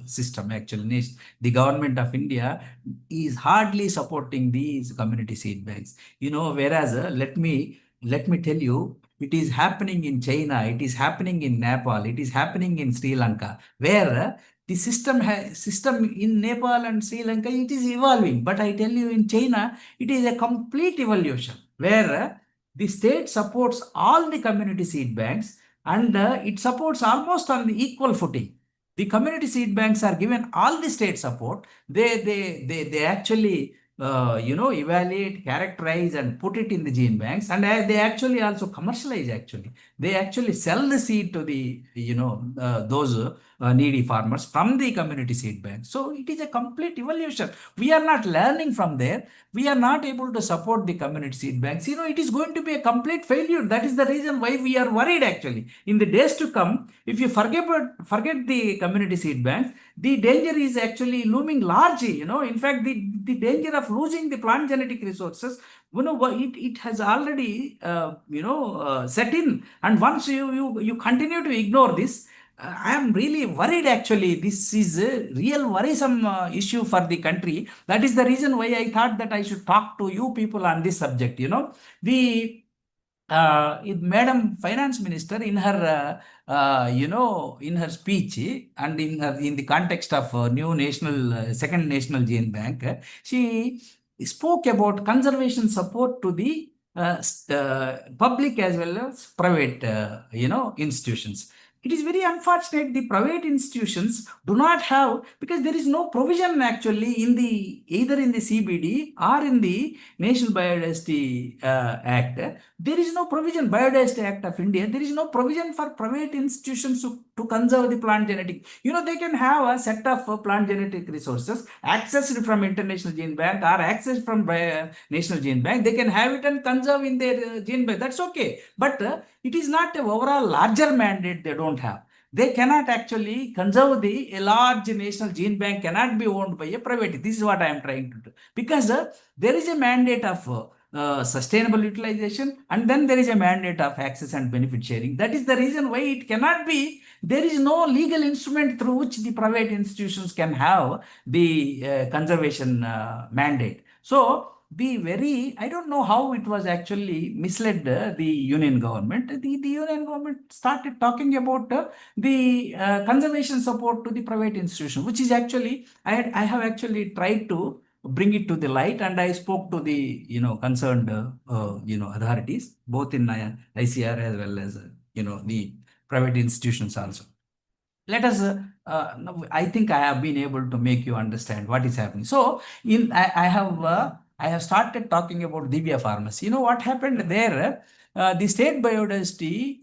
system. Actually, the government of India is hardly supporting these community seed banks. Whereas let me tell you, it is happening in China, it is happening in Nepal, it is happening in Sri Lanka, where the system in Nepal and Sri Lanka, it is evolving. But I tell you, in China, it is a complete evolution, where the state supports all the community seed banks, and it supports almost on the equal footing. The community seed banks are given all the state support. They actually evaluate, characterize, and put it in the gene banks, and they actually also commercialize. Actually, they actually sell the seed to the those needy farmers from the community seed bank. So it is a complete evolution. We are not learning from there. We are not able to support the community seed banks. It is going to be a complete failure. That is the reason why we are worried. Actually, in the days to come, if you forget the community seed banks, the danger is actually looming large. In fact, the danger of losing the plant genetic resources, it has already set in. And once you continue to ignore this, I am really worried. Actually, this is a real worrisome issue for the country. That is the reason why I thought that I should talk to you people on this subject. The Madam Finance Minister, in her in her speech, and in the context of new national second national gene bank, she spoke about conservation support to the public as well as private institutions. It is very unfortunate the private institutions do not have, because there is no provision actually either in the CBD or in the National Biodiversity Act. There is no provision, Biodiversity Act of India. There is no provision for private institutions to conserve the plant genetic. They can have a set of plant genetic resources accessed from International Gene Bank or accessed from National Gene Bank. They can have it and conserve in their gene bank. That's okay. But it is not an overall larger mandate they don't have. They cannot actually conserve a large national gene bank cannot be owned by a private. This is what I am trying to do. Because there is a mandate of sustainable utilization, and then there is a mandate of access and benefit sharing. That is the reason why it cannot be. There is no legal instrument through which the private institutions can have the conservation mandate. So I don't know how it was actually misled the union government. The union government started talking about the conservation support to the private institution, which is actually, I have actually tried to bring it to the light, and I spoke to the concerned authorities, both in ICR as well as the private institutions also. Let us I think I have been able to make you understand what is happening. So I have started talking about Divya Pharmacy. What happened there? The State Biodiversity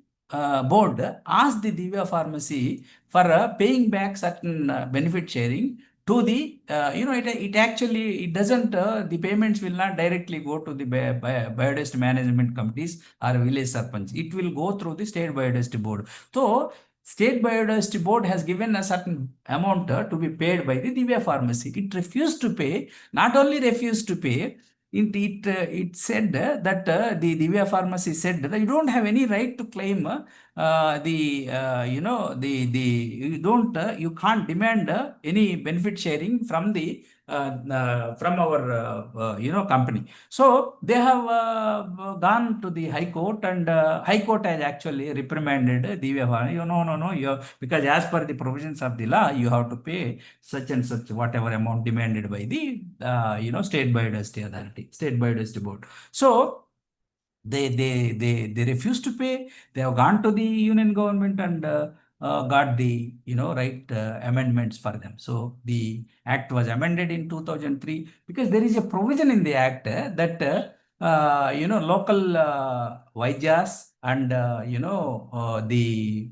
Board asked the Divya Pharmacy for paying back certain benefit sharing to the it doesn't the payments will not directly go to the biodiversity management committees or village sarpanch. It will go through the State Biodiversity Board. So State Biodiversity Board has given a certain amount to be paid by the Divya Pharmacy. It refused to pay. Not only refused to pay, it said that the Divya Pharmacy said that you don't have any right to claim you can't demand any benefit sharing from our company. So they have gone to the High Court, and High Court has actually reprimanded Divya Pharmacy. No, because as per the provisions of the law, you have to pay such and such whatever amount demanded by the State Biodiversity Authority, State Biodiversity Board. So they refused to pay. They have gone to the union government and got the right amendments for them. So the act was amended in 2003, because there is a provision in the act that local Vaidyas and the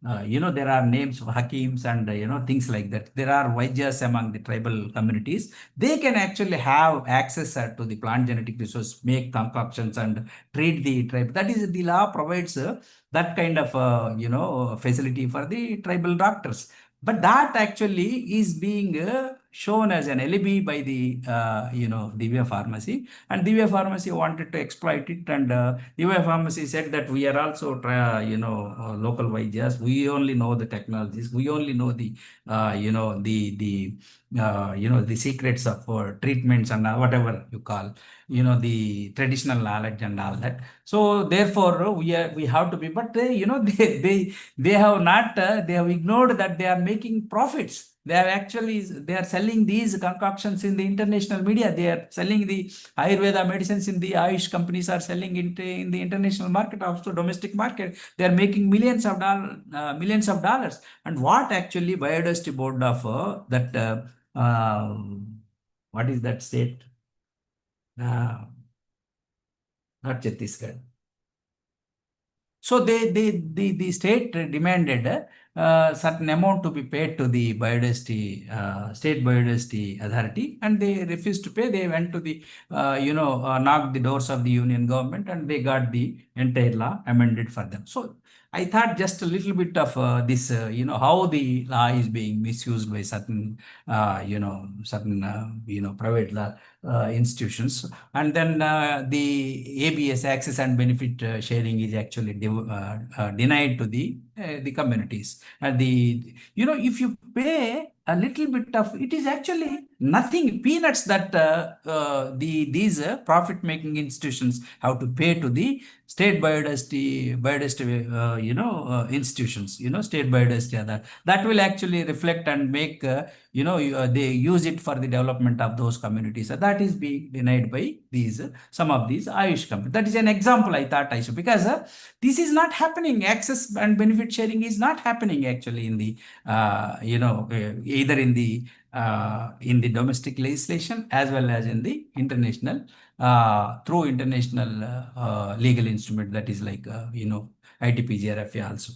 there are names of Hakims and, things like that. There are Vaidyas among the tribal communities. They can actually have access to the plant genetic resource, make concoctions and treat the tribe. That is, the law provides that kind of, facility for the tribal doctors. But that actually is being shown as an alibi by the, Divya Pharmacy. And Divya Pharmacy wanted to exploit it. And Divya Pharmacy said that we are also, local Vaidyas. We only know the technologies. We only know the, the secrets of treatments and whatever you call, the traditional knowledge and all that. So therefore, we have to be. But they have not. They have ignored that they are making profits. They are selling these concoctions in the international media. They are selling the Ayurveda medicines in the Ayush companies are selling it in the international market, also domestic market. They are making millions of dollars. And what actually Biodiversity Board of that what is that state? Not Chhattisgarh. So the state demanded certain amount to be paid to the state biodiversity authority, and they refused to pay. They went to the knocked the doors of the union government, and they got the entire law amended for them. So I thought just a little bit of this, how the law is being misused by certain private law institutions. And then the ABS, access and benefit sharing, is actually denied to the communities. And if you pay a little bit of, it is actually nothing, peanuts, that these profit making institutions have to pay to the state biodiversity institutions, state biodiversity other. That will actually reflect and make they use it for the development of those communities. So that is being denied by some of these Ayush companies. That is an example I thought I should, because this is not happening. Access and benefit sharing is not happening actually in the either in the domestic legislation as well as in the international through international legal instrument, that is like ITPGRFA also.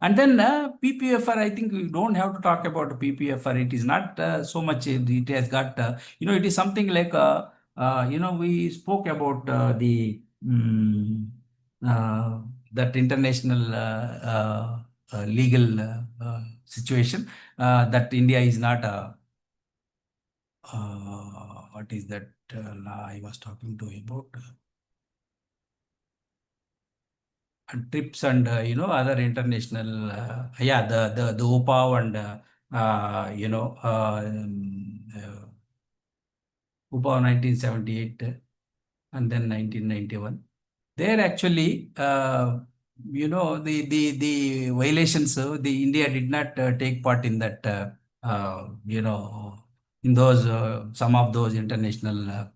And then PPFR, I think we don't have to talk about PPFR. It is not so much. It has got, it is something like, we spoke about that international legal situation, that India is not a, what is that law I was talking to you about? And TRIPS and other international the OPAW and OPAW 1978 and then 1991. There actually the violations, the India did not take part in that in those some of those international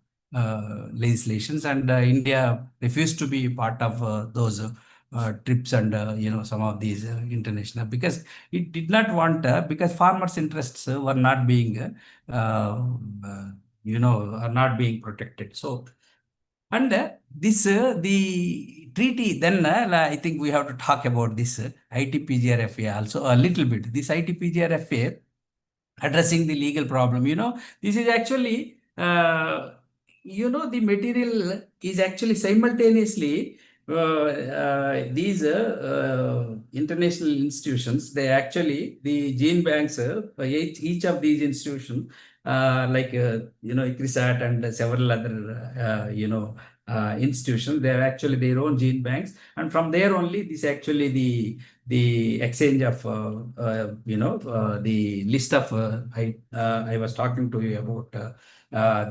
legislations, and India refused to be part of those TRIPS and some of these international, because it did not want because farmers' interests were not being are not being protected. So, and this the treaty, then I think we have to talk about this ITPGRFA also a little bit. This ITPGRFA addressing the legal problem. This is actually, the material is actually simultaneously these international institutions, they actually, the gene banks, each of these institutions, like, ICRISAT and several other, institutions, they have actually their own gene banks. And from there only, this actually the exchange of, the list of, I was talking to you about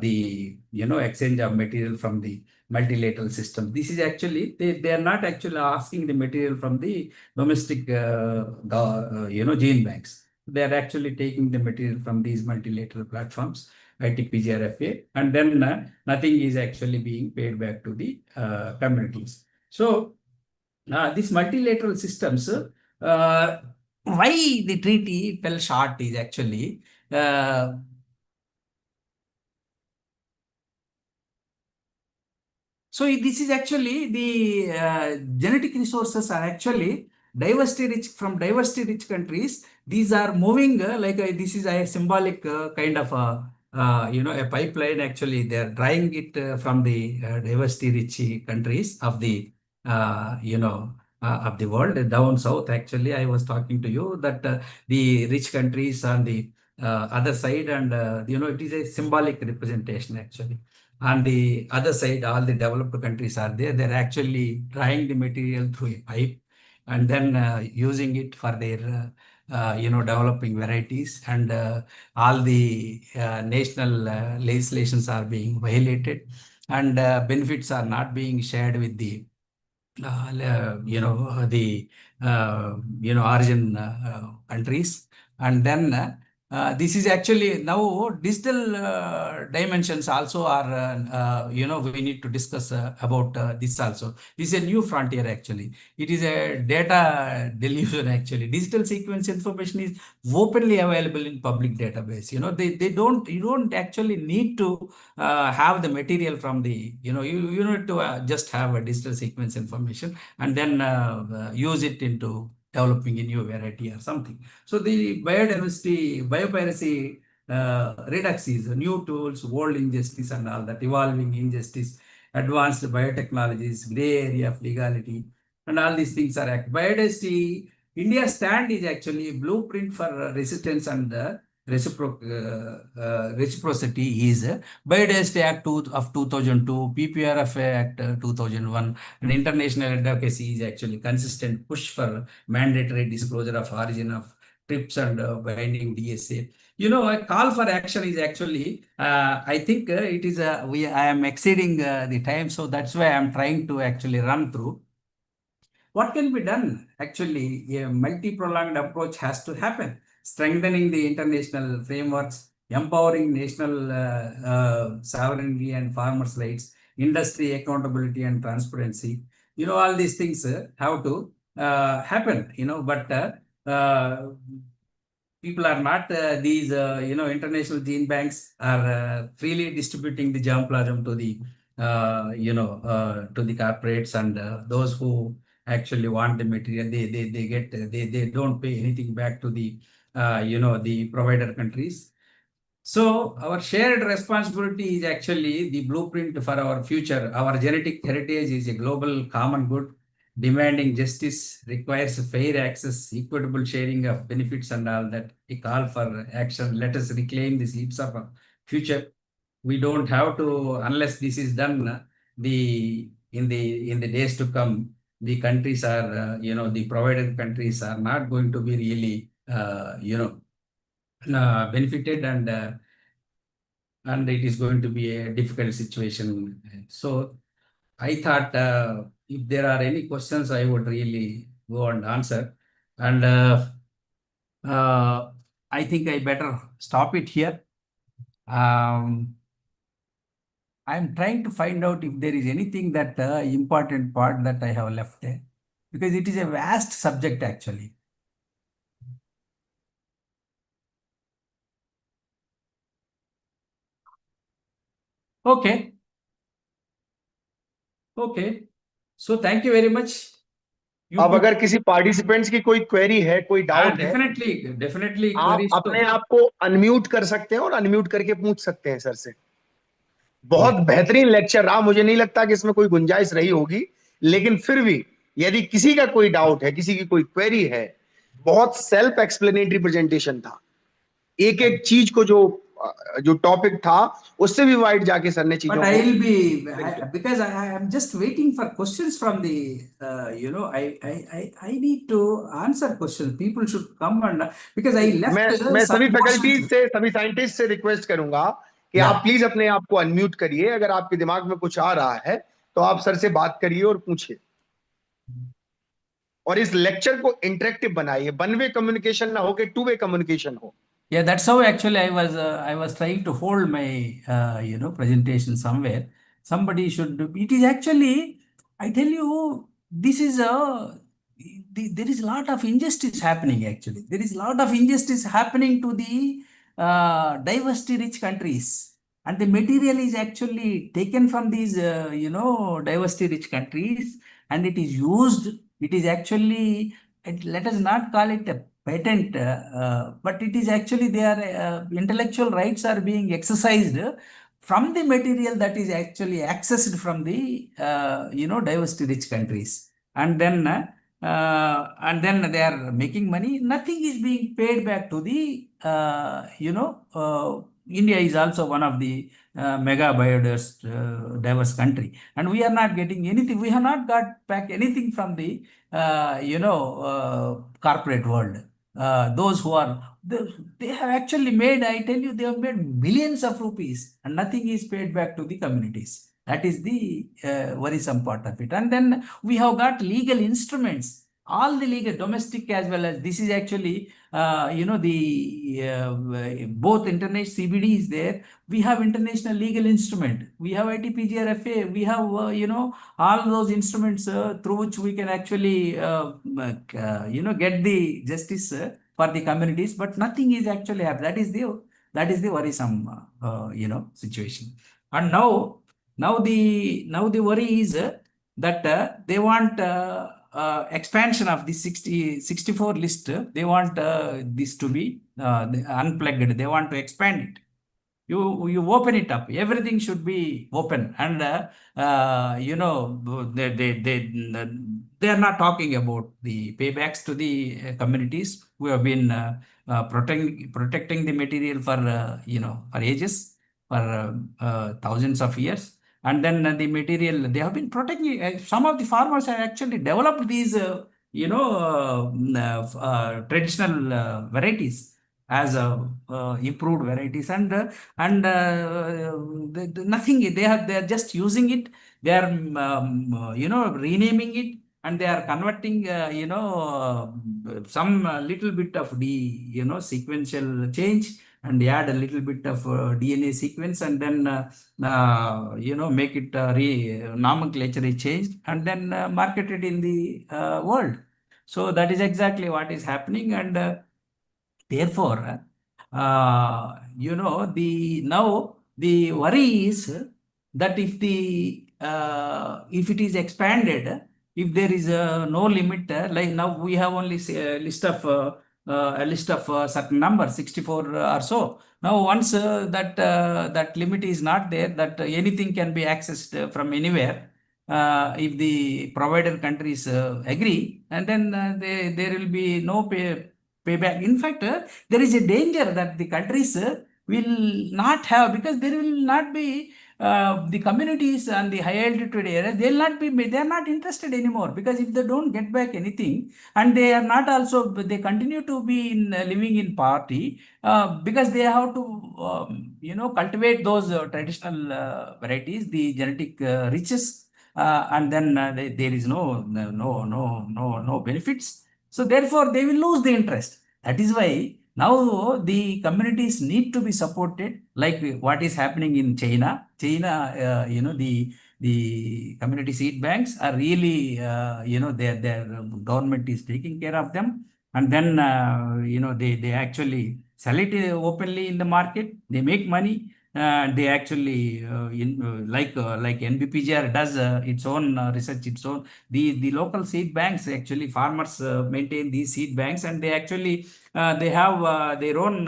the, exchange of material from the multilateral system. This is actually, they are not actually asking the material from the domestic, gene banks. They are actually taking the material from these multilateral platforms, ITPGRFA, and then nothing is actually being paid back to the communities. So these multilateral systems, why the treaty fell short is actually so this is actually the genetic resources are actually diversity rich from diversity rich countries, these are moving this is a symbolic kind of a pipeline. Actually, they are drawing it from the diversity rich countries of the of the world down south. Actually, I was talking to you that the rich countries on the other side, and it is a symbolic representation actually. On the other side, all the developed countries are there. They're actually drying the material through a pipe and then using it for their developing varieties, and all the national legislations are being violated, and benefits are not being shared with the the origin countries. And then this is actually now digital dimensions also are we need to discuss about this also. This is a new frontier actually. It is a data delusion actually. Digital sequence information is openly available in public database. They don't, you don't actually need to have the material from the, you need to just have a digital sequence information and then use it into developing a new variety or something. So the biodiversity, biopiracy redux is new tools, world injustice and all that, evolving injustice, advanced biotechnologies, gray area of legality, and all these things are biodiversity. India's stand is actually a blueprint for resistance and reciprocity is Biodiversity Act of 2002, PPRF Act 2001, and international advocacy is actually consistent push for mandatory disclosure of origin of TRIPS and binding DSA. A call for action is actually, I think it is, I am exceeding the time, so that's why I'm trying to actually run through. What can be done? Actually, a multi-pronged approach has to happen. Strengthening the international frameworks, empowering national sovereignty and farmers' rights, industry accountability and transparency. All these things have to happen, but people are not, these, international gene banks are freely distributing the germplasm to the, to the corporates, and those who actually want the material, they get, they don't pay anything back to the, the provider countries. So our shared responsibility is actually the blueprint for our future. Our genetic heritage is a global common good. Demanding justice requires fair access, equitable sharing of benefits and all that. A call for action. Let us reclaim the seeds of our future. We don't have to, unless this is done, in the days to come, the countries are, the provided countries are not going to be really, benefited, and it is going to be a difficult situation. So I thought if there are any questions, I would really go and answer. And I think I better stop it here. I'm trying to find out if there is anything that important part that I have left there, because it is a vast subject actually. Okay. Okay. So thank you very much. अब अगर किसी participants की कोई query है, कोई doubt है, definitely आप अपने आप को अनम्यूट कर सकते हैं और अनम्यूट करके पूछ सकते हैं सर से। बहुत बेहतरीन लेक्चर रहा, मुझे नहीं लगता कि इसमें कोई गुंजाइश रही होगी, लेकिन फिर भी यदि किसी का कोई डाउट है, किसी की कोई क्वेरी है, बहुत सेल्फ एक्सप्लेनेटरी प्रेजेंटेशन था। एक एक चीज को जो टॉपिक था उससे भी वाइड जाके सर ने चीजों But I will be, because I am just waiting for questions from the, I need to answer questions. People should come and, because I left. मैं सभी फैकल्टीज से, सभी साइंटिस्ट से रिक्वेस्ट करूंगा कि आप प्लीज अपने आप को अनम्यूट करिए। अगर आपके दिमाग में कुछ आ रहा है तो आप सर से बात करिए और पूछिए, और इस लेक्चर को इंटरेक्टिव बनाइए। वन वे कम्युनिकेशन ना हो के टू वे कम्युनिकेशन हो। Yeah, that's how actually I was trying to hold my presentation somewhere. Somebody should. It is actually, I tell you, this is there is a lot of injustice happening actually. There is a lot of injustice happening to the diversity rich countries, and the material is actually taken from these diversity rich countries, and it is used. It is actually let us not call it a patent, but it is actually their intellectual rights are being exercised from the material that is actually accessed from the diversity rich countries, and then they are making money. Nothing is being paid back to the India is also one of the mega diverse country, and we are not getting anything. We have not got back anything from the corporate world. Those who are they have actually made, I tell you, they have made billions of rupees, and nothing is paid back to the communities. That is the worrisome part of it. And then we have got legal instruments, all the legal, domestic as well as this is actually, both international CBD is there. We have international legal instrument. We have ITPGRFA. We have, all those instruments through which we can actually, get the justice for the communities, but nothing is actually happening. That is the worrisome, situation. And now the worry is that they want expansion of the 64 list. They want this to be unplugged. They want to expand it. You open it up, everything should be open, and they are not talking about the paybacks to the communities who have been protecting the material for for ages, for thousands of years. And then the material they have been protecting. Some of the farmers have actually developed these traditional varieties as improved varieties, and nothing, they are just using it. They are renaming it, and they are converting some little bit of the sequential change, and add a little bit of DNA sequence, and then make it nomenclature is changed, and then market it in the world. So that is exactly what is happening, and therefore, the now the worry is that if it is expanded, if there is no limit, like now we have only say, a list of certain number, 64 or so. Now once that limit is not there, that anything can be accessed from anywhere. If the provider countries agree, and then there will be no payback. In fact, there is a danger that the countries will not have, because there will not be the communities and the high altitude areas. They are not interested anymore, because if they don't get back anything, and they are not also, they continue to be living in poverty, because they have to cultivate those traditional varieties, the genetic riches, and then there is no benefits. So therefore, they will lose the interest. That is why now the communities need to be supported, like what is happening in China. The community seed banks are really, their government is taking care of them, and then they actually sell it openly in the market. They make money. They actually like NBPGR does its own research, its own, the local seed banks, actually farmers maintain these seed banks, and they actually they have their own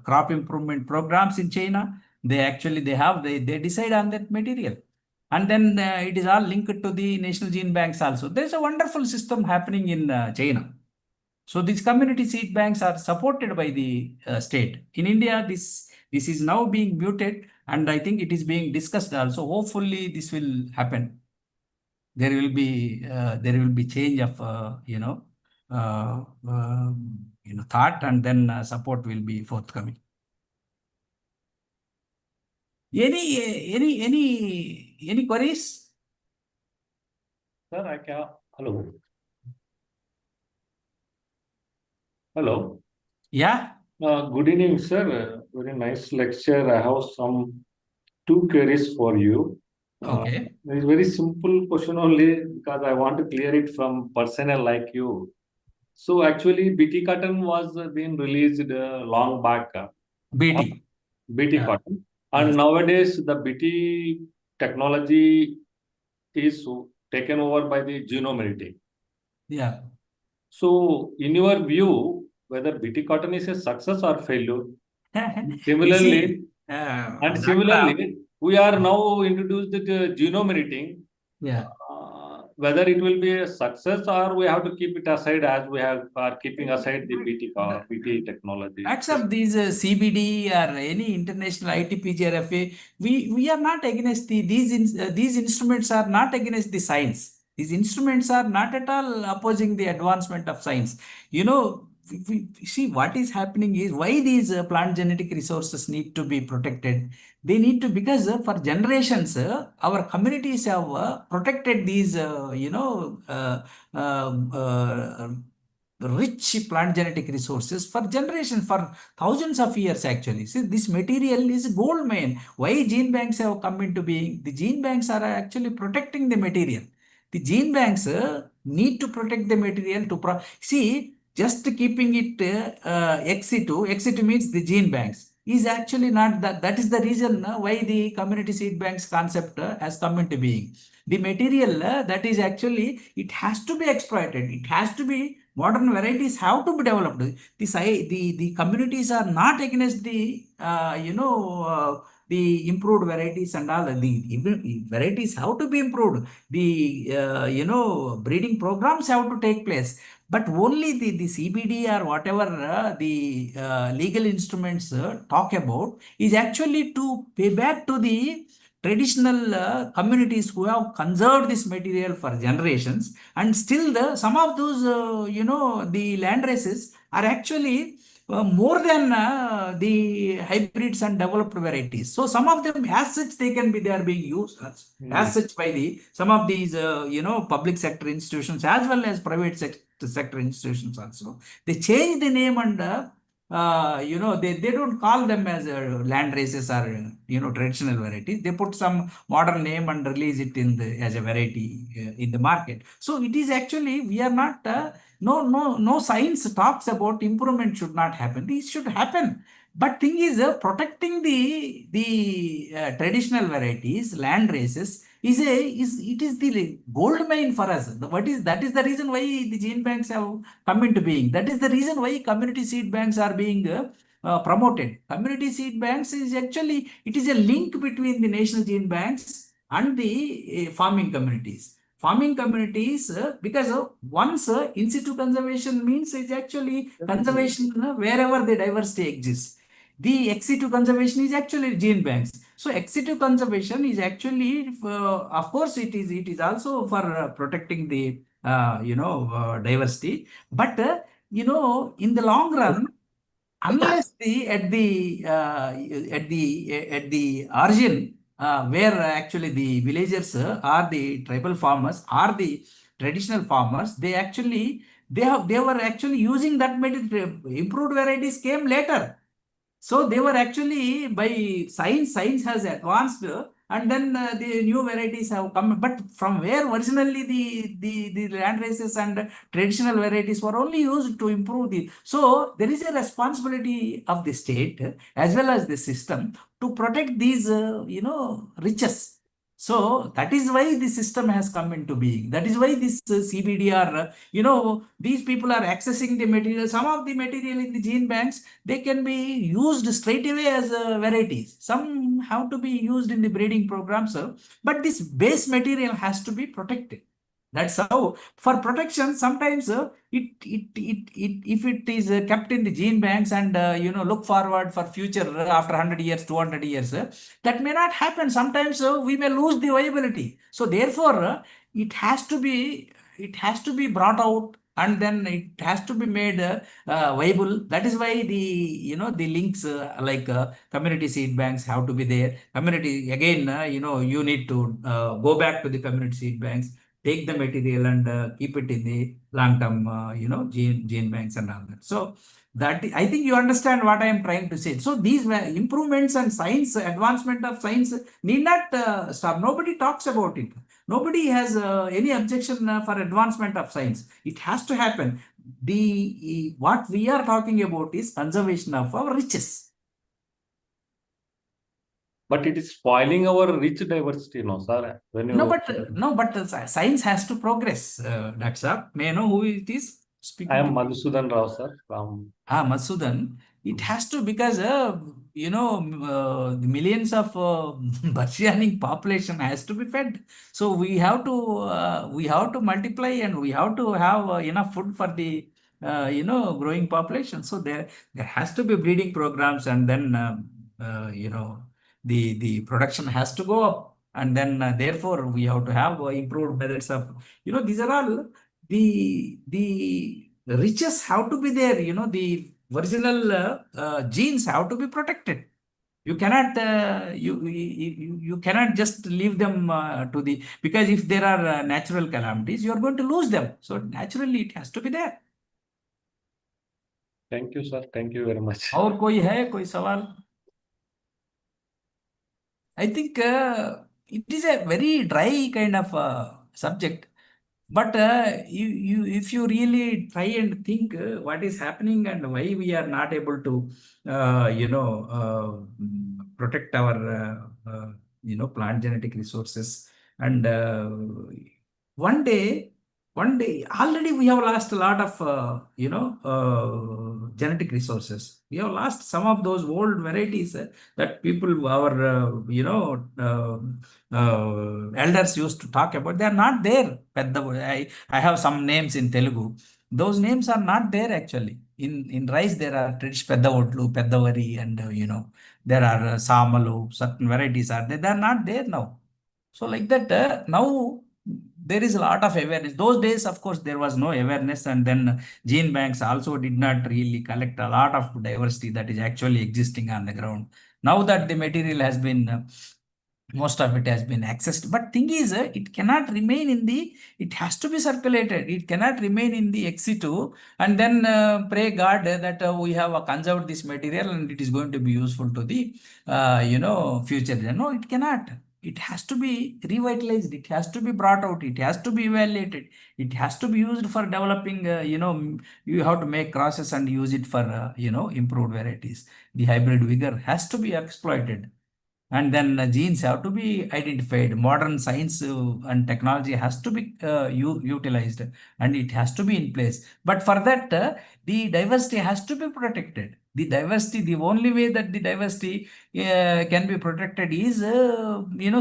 crop improvement programs in China. They decide on that material, and then it is all linked to the national gene banks also. There is a wonderful system happening in China. So these community seed banks are supported by the state. In India, this is now being muted, and I think it is being discussed also. Hopefully, this will happen. There will be change of thought, and then support will be forthcoming. Any queries? Sir, I can. Hello. Hello. Yeah. Good evening, sir. Very nice lecture. I have some two queries for you. Okay. There is very simple question only, because I want to clear it from personnel like you. So actually, BT cotton was being released long back. BT. BT Yeah. cotton, and Yes. nowadays the BT technology is taken over by the genome editing. Yeah. So, in your view, whether BT cotton is a success or failure, You similarly, see, and Dr. similarly, we are now introduced the genome editing. Yeah. Whether it will be a success or we have to keep it aside as we are keeping aside the BT technology. Accept these CBD or any international ITPGRFA, we are not against these instruments are not against the science. These instruments are not at all opposing the advancement of science. You know, see what is happening is why these plant genetic resources need to be protected. They need to, because for generations our communities have protected these rich plant genetic resources for generations, for thousands of years actually. See, this material is gold mine. Why gene banks have come into being? The gene banks are actually protecting the material. The gene banks need to protect the material to see, just keeping it ex situ means the gene banks is actually not that. That is the reason why the community seed banks concept has come into being. The material that is actually, it has to be exploited. It has to be, modern varieties have to be developed. The communities are not against the the improved varieties and all. The varieties have to be improved. The breeding programs have to take place. But only the CBD or whatever the legal instruments talk about is actually to pay back to the traditional communities who have conserved this material for generations, and still some of those the land races are actually more than the hybrids and developed varieties. So some of them as such they are being used as such by the some of these public sector institutions as well as private sector institutions also. They change the name and they don't call them as land races or traditional varieties. They put some modern name and release it in the as a variety in the market. So it is actually, we are not no science talks about improvement should not happen. This should happen. But thing is protecting the traditional varieties, land races it is the gold mine for us. That is the reason why the gene banks have come into being. That is the reason why community seed banks are being promoted. Community seed banks is actually, it is a link between the national gene banks and the farming communities. Farming communities, because once in situ conservation means is actually conservation wherever the diversity exists. The ex situ conservation is actually gene banks. So ex situ conservation is actually, of course, it is also for protecting the diversity. But in the long run, unless at the origin where actually the villagers are the tribal farmers are the traditional farmers, they were actually using that material. Improved varieties came later. So they were actually, by science has advanced, and then the new varieties have come. But from where originally the land races and traditional varieties were only used to improve the. So there is a responsibility of the state as well as the system to protect these riches. So that is why the system has come into being. That is why this CBDR, these people are accessing the material. Some of the material in the gene banks, they can be used straight away as varieties. Some have to be used in the breeding programs, but this base material has to be protected. That's how, for protection, sometimes if it is kept in the gene banks and look forward for future after 100 years, 200 years, that may not happen. Sometimes we may lose the viability. So therefore, it has to be brought out, and then it has to be made viable. That is why the links like community seed banks have to be there. Community, again, you need to go back to the community seed banks, take the material and keep it in the long-term, gene banks and all that. So that, I think you understand what I am trying to say. So these improvements and science, advancement of science need not stop. Nobody talks about it. Nobody has any objection for advancement of science. It has to happen. What we are talking about is conservation of our riches. but it is spoiling our rich diversity, no, sir. When No, you, but science has to progress. That's up. May I know who it is I speaking am to me? Madhusudan Rao, sir, from. Masudan, it has to because the millions of burgeoning population has to be fed. So we have to multiply and we have to have enough food for the growing population. So there has to be breeding programs, and then the production has to go up, and then therefore we have to have improved methods of these are all the riches have to be there. The original genes have to be protected. You cannot you cannot just leave them to the, because if there are natural calamities, you are going to lose them. So naturally it has to be there. Thank you, sir. Thank you very much. और कोई है कोई सवाल? I think it is a very dry kind of subject. But if you really try and think what is happening and why we are not able to, protect our, plant genetic resources, and one day, already we have lost a lot of, genetic resources. We have lost some of those old varieties that people, our, elders used to talk about. They are not there. I have some names in Telugu. Those names are not there actually. In rice, there are Pedda Odlu, Pedda Vari, and there are Samalu, certain varieties are there. They are not there now. So like that, now there is a lot of awareness. Those days, of course, there was no awareness, and then gene banks also did not really collect a lot of diversity that is actually existing on the ground. Now that the material has been most of it has been accessed, but thing is it cannot remain in the, it has to be circulated. It cannot remain in the ex situ and then pray God that we have conserved this material and it is going to be useful to the future. No, it cannot. It has to be revitalized. It has to be brought out. It has to be evaluated. It has to be used for developing. You have to make crosses and use it for improved varieties. The hybrid vigor has to be exploited, and then genes have to be identified. Modern science and technology has to be utilized, and it has to be in place. But for that, the diversity has to be protected. The diversity, the only way that the diversity can be protected is,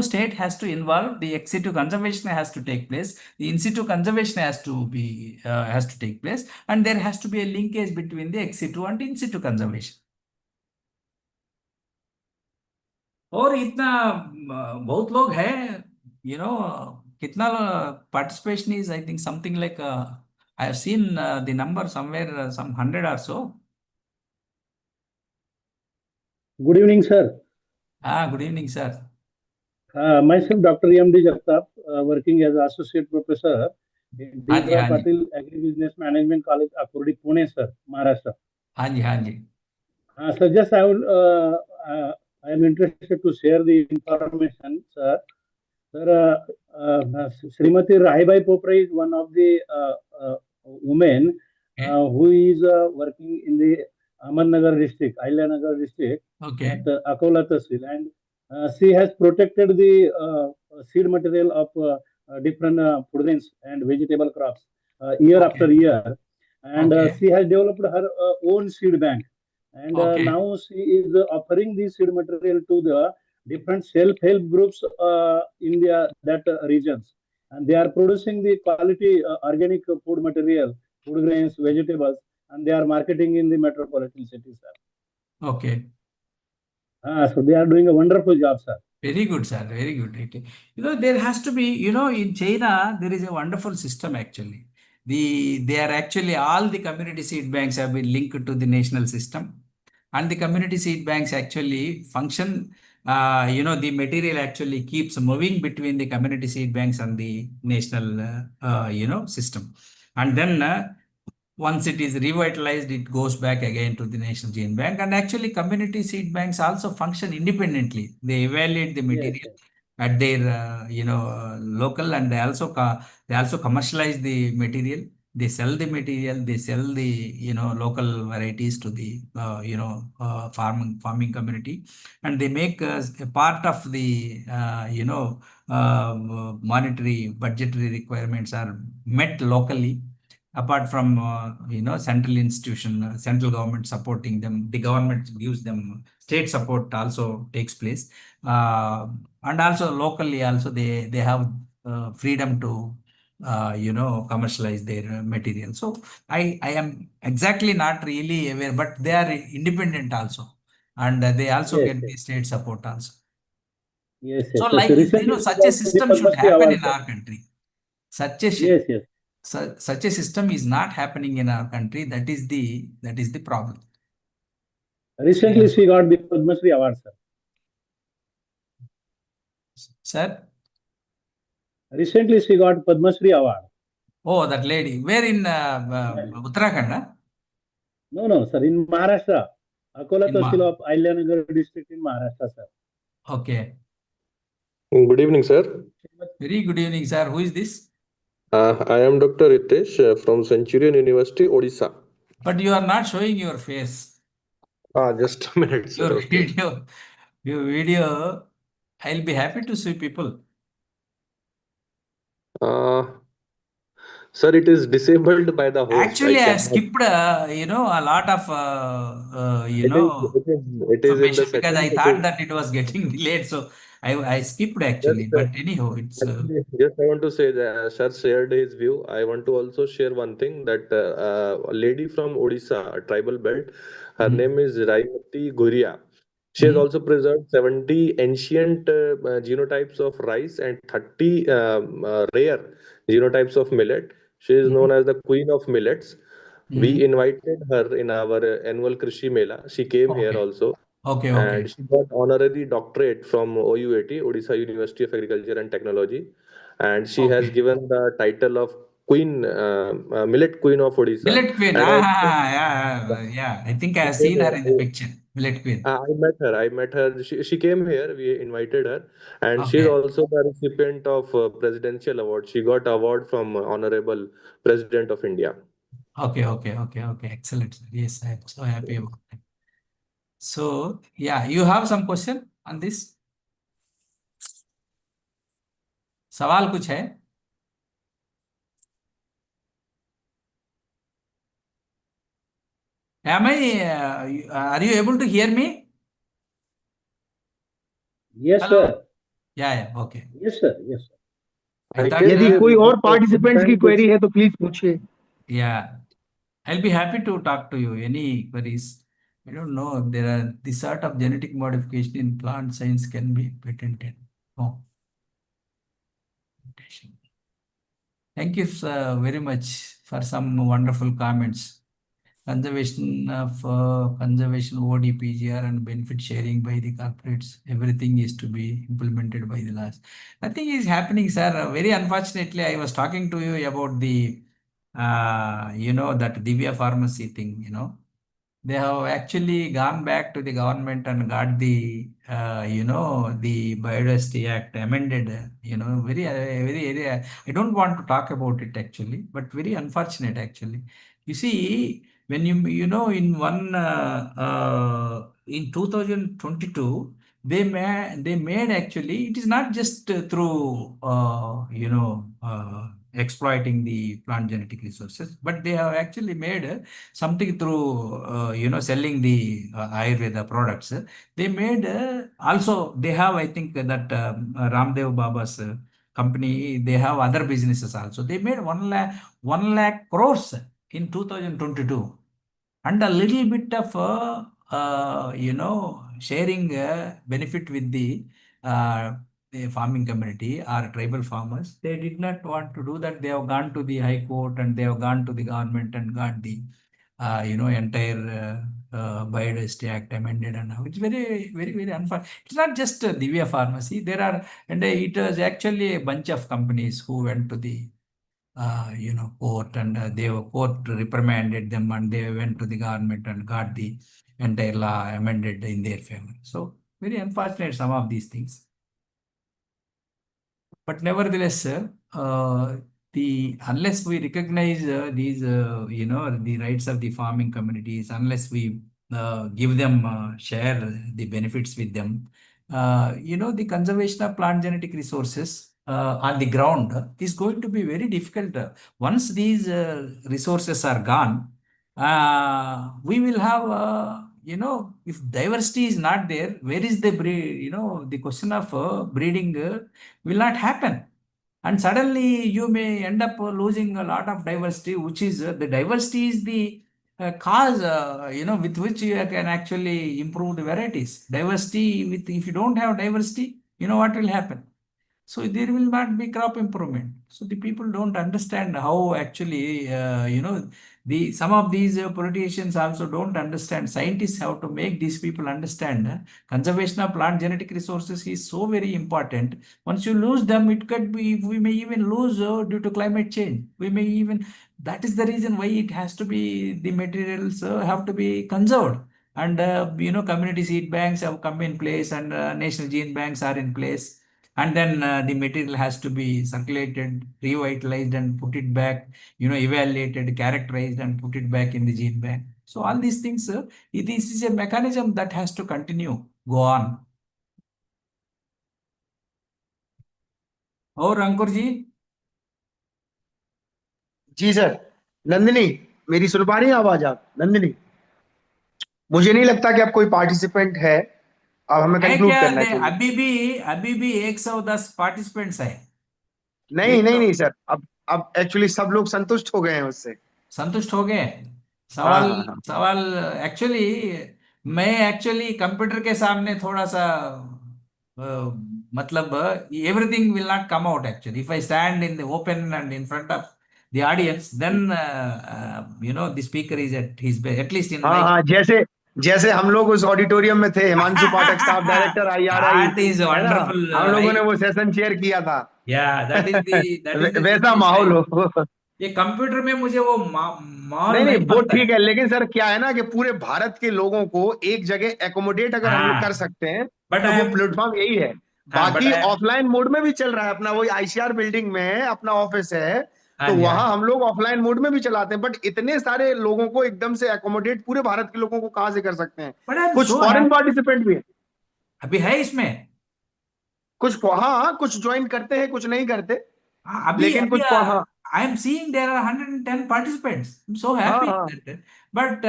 state has to involve. The ex situ conservation has to take place. The in situ conservation has to take place, and there has to be a linkage between the ex situ and in situ conservation. और इतना बहुत लोग हैं, कितना participation is, I think something like I have seen the number somewhere, some 100 or so. Good evening, sir. Good evening, sir. Myself, Dr. M.D. Jagtap, working as Associate Professor in हाँ जी, Deepa हाँ जी, Patil Agribusiness Management College, Akurdi, Pune, sir, Maharashtra. हाँ जी, हाँ जी. So just I am interested to share the information, sir. Sir, Srimati Rahibai Popra is one of the women who is working in the Ahmednagar district, Ailanagar district, Okay. at Akola Tahsil, and she has protected the seed material of different food grains and vegetable crops year Okay. after year, and Okay. she has developed her own seed bank, and Okay. now she is offering the seed material to the different self-help groups in that regions, and they are producing the quality organic food material, food grains, vegetables, and they are marketing in the metropolitan cities, sir. Okay. So they are doing a wonderful job, sir. Very good, sir. Very good. Okay. There has to be, in China, there is a wonderful system actually. They are actually, all the community seed banks have been linked to the national system, and the community seed banks actually function. The material actually keeps moving between the community seed banks and the national, system, and then once it is revitalized, it goes back again to the National Gene Bank. And actually, community seed banks also function independently. They evaluate the Yes, material yes. at their, local, and they also commercialize the material. They sell the material, they sell the, local varieties to the, farming community, and they make a part of the, monetary budgetary requirements are met locally. Apart from, central institution, central government supporting them, the government gives them state support also takes place. And also locally also they have freedom to commercialize their material. So I am exactly not really aware, but they are independent also, and they also Yes, get the yes, state support also. yes, So yes. like, Recently, we such a got the system Padma should Shri happen Award, in sir. our country. Such a Yes, yes. such a system is not happening in our country. That is the problem. Recently, she got the Padma Shri Award, sir. Sir, Recently, she got Padma Shri Award. oh, that lady, where in Uttarakhand? Huh? No, no, sir. In Maharashtra, Akola In Tahsil of Ailanagar district in Maharashtra, sir. Okay. Good evening, sir. Very good evening, sir. Who is this? I am Dr. Ritesh from Centurion University, Odisha. But you are not showing your face. Just a minute, sir. Your Okay. video, I'll be happy to see people. Sir, it is disabled by the host. Actually, I cannot. skipped, a lot of, It is in the information because I settings. thought that it was getting delayed. So I skipped actually. Just, But anyhow, it's just I want to say that sir shared his view. I want to also share one thing that a lady from Odisha, a tribal belt, her Mhm. name is Raimati Guria. She has Mhm. also preserved 70 ancient genotypes of rice and 30 rare genotypes of millet. She is known as the queen of millets. We Mhm. invited her in our annual Krishi Mela. She came here Okay. also, Okay. and she got honorary doctorate from OUAT, Odisha University of Agriculture and Technology, and she has Okay. given the title of Queen, Millet Queen of Odisha, Millet Queen. and also. Yeah. I think I She have came seen her here. in the picture. Millet Queen. I met her. I met her. She came here. We invited her, and she's Okay. also the recipient of presidential award. She got award from Honorable President of India. Okay. Excellent, sir. Yes, I am so happy about that. So, yeah, you have some question on this? सवाल कुछ है? Are you able to hear me? Yes, Hello? sir. Yeah, okay. Yes, sir. Yes, sir. I I thought, can यदि hear कोई you, और but participants की sometimes query it's है तो please पूछिए. yeah, I'll be happy to talk to you. Any queries? I don't know if there are this sort of genetic modification in plant science can be patented. No. Thank you, sir, very much for some wonderful comments. Conservation ODPGR and benefit sharing by the corporates. Everything is to be implemented by the laws. Nothing is happening, sir. Very unfortunately, I was talking to you about the, that Divya pharmacy thing, They have actually gone back to the government and got the, the Biodiversity Act amended, I don't want to talk about it actually, but very unfortunate actually. You see, when in 2022, they made actually, it is not just through, exploiting the plant genetic resources, but they have actually made something through selling the Ayurveda products. They made also they have, I think, that Ramdev Baba's company. They have other businesses also. They made 1 lakh crores in 2022, and a little bit of sharing benefit with the farming community or tribal farmers. They did not want to do that. They have gone to the High Court and they have gone to the government and got the entire Biodiversity Act amended, and now it's very unfair. It's not just Divya Pharmacy. There are, and it was actually a bunch of companies who went to the court, and court reprimanded them, and they went to the government and got the entire law amended in their favor. So very unfortunate, some of these things. But nevertheless, the unless we recognize these, the rights of the farming communities, unless we give them, share the benefits with them, the conservation of plant genetic resources on the ground is going to be very difficult. Once these resources are gone, we will have, if diversity is not there, where is the breed? The question of breeding will not happen. And suddenly you may end up losing a lot of diversity, which is the diversity is the cause, with which you can actually improve the varieties. Diversity, if you don't have diversity, what will happen? So there will not be crop improvement. So the people don't understand how actually, some of these politicians also don't understand. Scientists have to make these people understand. Conservation of plant genetic resources is so very important. Once you lose them, it could be, we may even lose due to climate change. That is the reason why it has to be, the materials have to be conserved. And, community seed banks have come in place, and national gene banks are in place. And then the material has to be circulated, revitalized, and put it back, evaluated, characterized, and put it back in the gene bank. So all these things, this is a mechanism that has to continue, go on. और अंकुर जी? जी sir. Nandini, मेरी सुन पा रही हैं आवाज आप? नंदिनी, मुझे नहीं लगता कि अब कोई पार्टिसिपेंट है, अब हमें कंक्लूड करना चाहिए। अभी भी 110 पार्टिसिपेंट्स है। नहीं नहीं नहीं सर, अब एक्चुअली सब लोग संतुष्ट हो गए हैं उससे। संतुष्ट हो गए? हाँ हाँ हाँ। सवाल एक्चुअली, मैं एक्चुअली कंप्यूटर के सामने थोड़ा सा, मतलब everything will not come out actually. If I stand in the open and in front of the audience, then the speaker is at his best, at least in हाँ my. हाँ, जैसे हम लोग उस ऑडिटोरियम में थे, हिमांशु पाठक साहब director IRI, That is wonderful. हम लोगों ने वो सेशन चेयर किया था। Yeah, that is the वैसा माहौल हो। ये कंप्यूटर में मुझे वो माहौल नहीं, वो बनता ठीक है, लेकिन सर क्या है ना कि पूरे भारत के लोगों को एक जगह एकोमोडेट अगर हम लोग कर सकते हैं, But तो I वो am- प्लेटफॉर्म यही है। बाकी ऑफलाइन मोड में भी चल रहा है अपना, वही ICR बिल्डिंग में अपना ऑफिस है, तो वहां हम लोग ऑफलाइन मोड में भी चलाते हैं। बट इतने सारे लोगों को एकदम से एकोमोडेट पूरे भारत के लोगों को कहां से कर सकते हैं? But I am कुछ so फॉरेन happy. पार्टिसिपेंट भी है, अभी है इसमें कुछ हाँ कुछ ज्वाइन करते हैं, कुछ नहीं करते, अभी लेकिन कुछ हाँ I am seeing there are 110 participants. I'm so happy हाँ that, but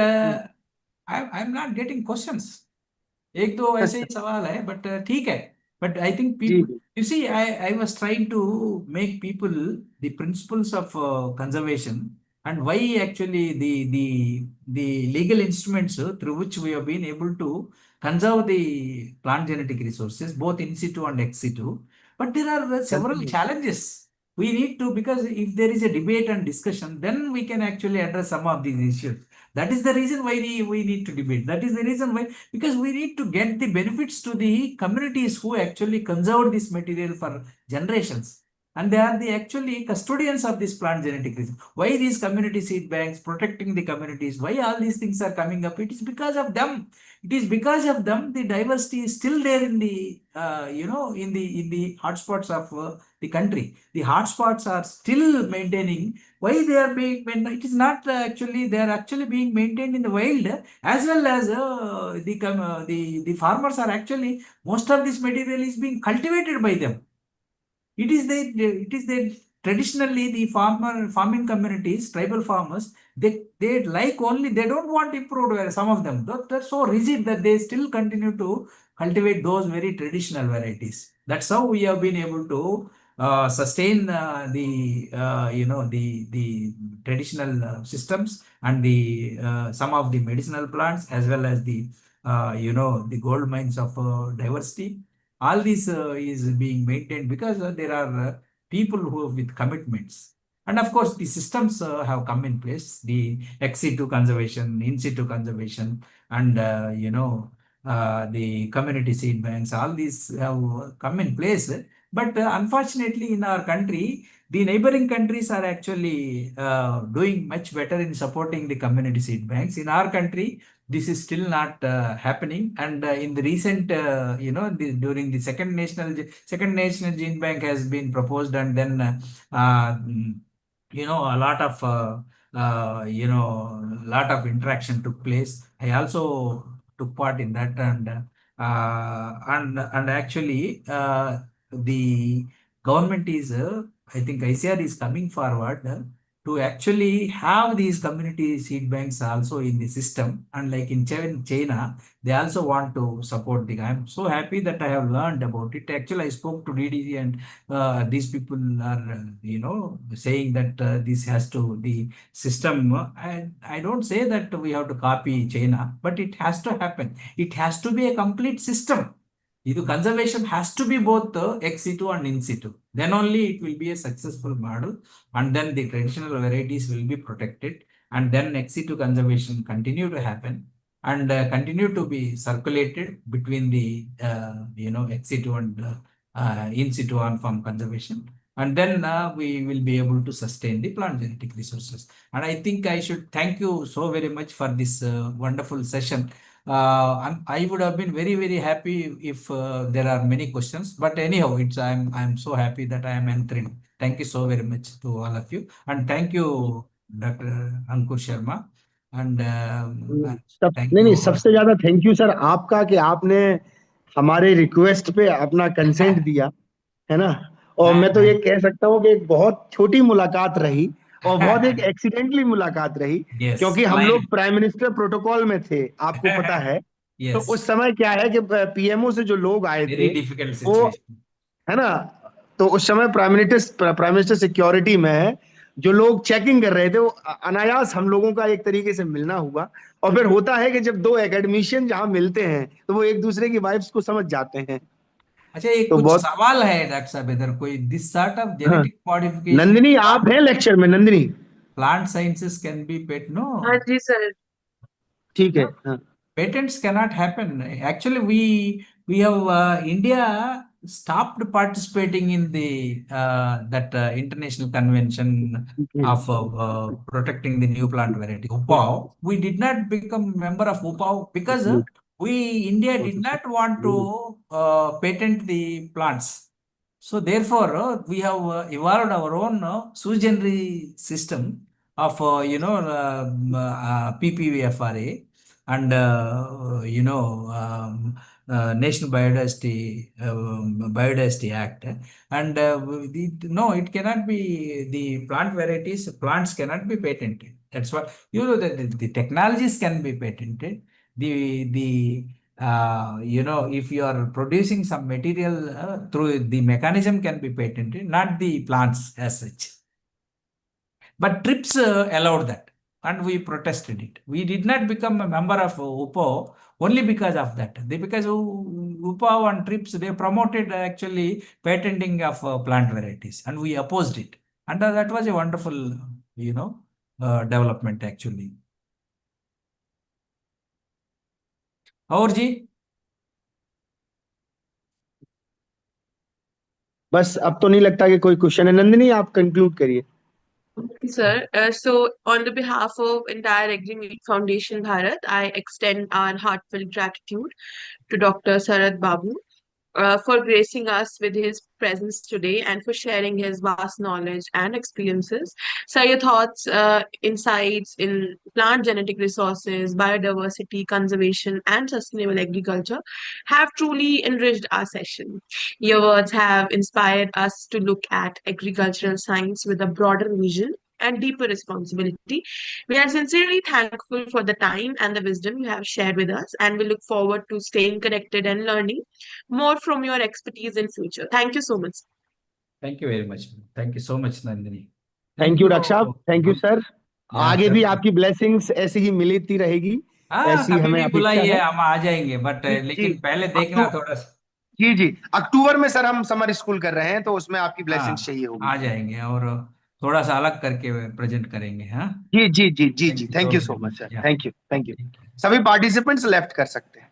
I'm not getting questions. एक दो ऐसे ही सवाल है, बट ठीक है। बट आई थिंक जी people, you see, I was trying to make people the principles of conservation, and why actually the legal instruments through which we have been able to conserve the plant genetic resources, both in situ and ex situ. But there are several challenges. We need to, because if there is a debate and discussion, then we can actually address some of these issues. That is the reason why we need to debate. That is the reason why, because we need to get the benefits to the communities who actually conserve this material for generations. And they are the actually custodians of this plant genetic resource. Why these community seed banks protecting the communities? Why all these things are coming up? It is because of them. It is because of them the diversity is still there in the in the hotspots of the country. The hotspots are still maintaining. Why they are being maintained? It is not actually, they are actually being maintained in the wild, as well as the farmers are actually, most of this material is being cultivated by them. It is the traditionally the farming communities, tribal farmers, they like only, they don't want improved, some of them, they're so rigid that they still continue to cultivate those very traditional varieties. That's how we have been able to sustain the traditional systems, and the some of the medicinal plants, as well as the the gold mines of diversity. All this is being maintained because there are people who with commitments. And of course, the systems have come in place, the ex situ conservation, in situ conservation, and the community seed banks, all these have come in place. But unfortunately, in our country, the neighboring countries are actually doing much better in supporting the community seed banks. In our country, this is still not happening. And in the recent, during the second national gene bank has been proposed, and then a lot of lot of interaction took place. I also took part in that, and actually the government is, I think ICR is coming forward to actually have these community seed banks also in the system, and like in China, they also want to support the. I'm so happy that I have learned about it. Actually, I spoke to DDG, and these people are saying that this has to the system. I don't say that we have to copy China, but it has to happen. It has to be a complete system. The conservation has to be both ex situ and in situ. Then only it will be a successful model, and then the traditional varieties will be protected, and then ex situ conservation continue to happen, and continue to be circulated between the ex situ and in situ on farm conservation, and then we will be able to sustain the plant genetic resources. And I think I should thank you so very much for this wonderful session. I would have been very, very happy if there are many questions, but anyhow, I'm so happy that I am entering. Thank you so very much to all of you, and thank you, Dr. Ankur Sharma, and thank नहीं you. सबसे ज्यादा thank you sir आपका कि आपने हमारे request पे अपना consent दिया, है ना। और मैं तो ये कह सकता हूँ कि एक बहुत छोटी मुलाकात रही और बहुत एक एक्सीडेंटली मुलाकात रही, क्योंकि हम लोग प्राइम मिनिस्टर प्रोटोकॉल में थे, आपको पता है। तो उस समय क्या है कि पीएमओ से जो लोग आए थे वो, है ना, तो उस समय प्राइम मिनिस्टर सिक्योरिटी में जो लोग चेकिंग कर रहे थे, वो अनायास हम लोगों का एक तरीके से मिलना हुआ। और फिर होता है कि जब दो एकेडमिशियन जहां मिलते हैं तो वो एक दूसरे की वाइफ्स को समझ जाते हैं। अच्छा, एक तो कुछ बहुत सवाल है डॉक्टर साहब, इधर कोई this sort of genetic modification, Nandini आप हैं लेक्चर में? Nandini, plant sciences can be pet, no? हाँ जी सर। ठीक है। हाँ, patents cannot happen. Actually, we have India stopped participating in the that international convention of protecting the new plant variety UPAW. We did not become member of UPAW because India did not want to patent the plants. So therefore, we have evolved our own sui generis system of PPVFRA and National Biodiversity Act, and no, it cannot be the plant varieties. Plants cannot be patented. That's what the technologies can be patented. If you are producing some material through the mechanism can be patented, not the plants as such. But TRIPS allowed that, and we protested it. We did not become a member of UPO only because of that. Because UPO and TRIPS, they promoted actually patenting of plant varieties, and we opposed it. And that was a wonderful, development actually. और जी बस अब तो नहीं लगता कि कोई question है। नंदिनी आप कंक्लूड करिए। Sir, so on the behalf of entire AgriMeet Foundation Bharat, I extend our heartfelt gratitude to Dr. Sarad Babu for gracing us with his presence today and for sharing his vast knowledge and experiences. So your thoughts, insights in plant genetic resources, biodiversity, conservation, and sustainable agriculture have truly enriched our session. Your words have inspired us to look at agricultural science with a broader vision and deeper responsibility. We are sincerely thankful for the time and the wisdom you have shared with us, and we look forward to staying connected and learning more from your expertise in future. Thank you so much. Thank you very much. Thank you so much, Nandini. Thank you doctor साहब, thank you sir. आगे भी आपकी blessings ऐसी ही मिलती रहेगी, ऐसी कभी हमें भी अपेक्षा बुलाइए, है। हम आ जाएंगे, बट लेकिन पहले देखना थोड़ा सा। जी जी, अक्टूबर में सर हम समर स्कूल कर रहे हैं, तो उसमें आपकी ब्लेसिंग्स चाहिए होगी। आ जाएंगे और थोड़ा सा अलग करके प्रेजेंट करेंगे। हाँ जी जी जी जी जी, thank you so much sir, thank you. सभी पार्टिसिपेंट्स लेफ्ट कर सकते हैं।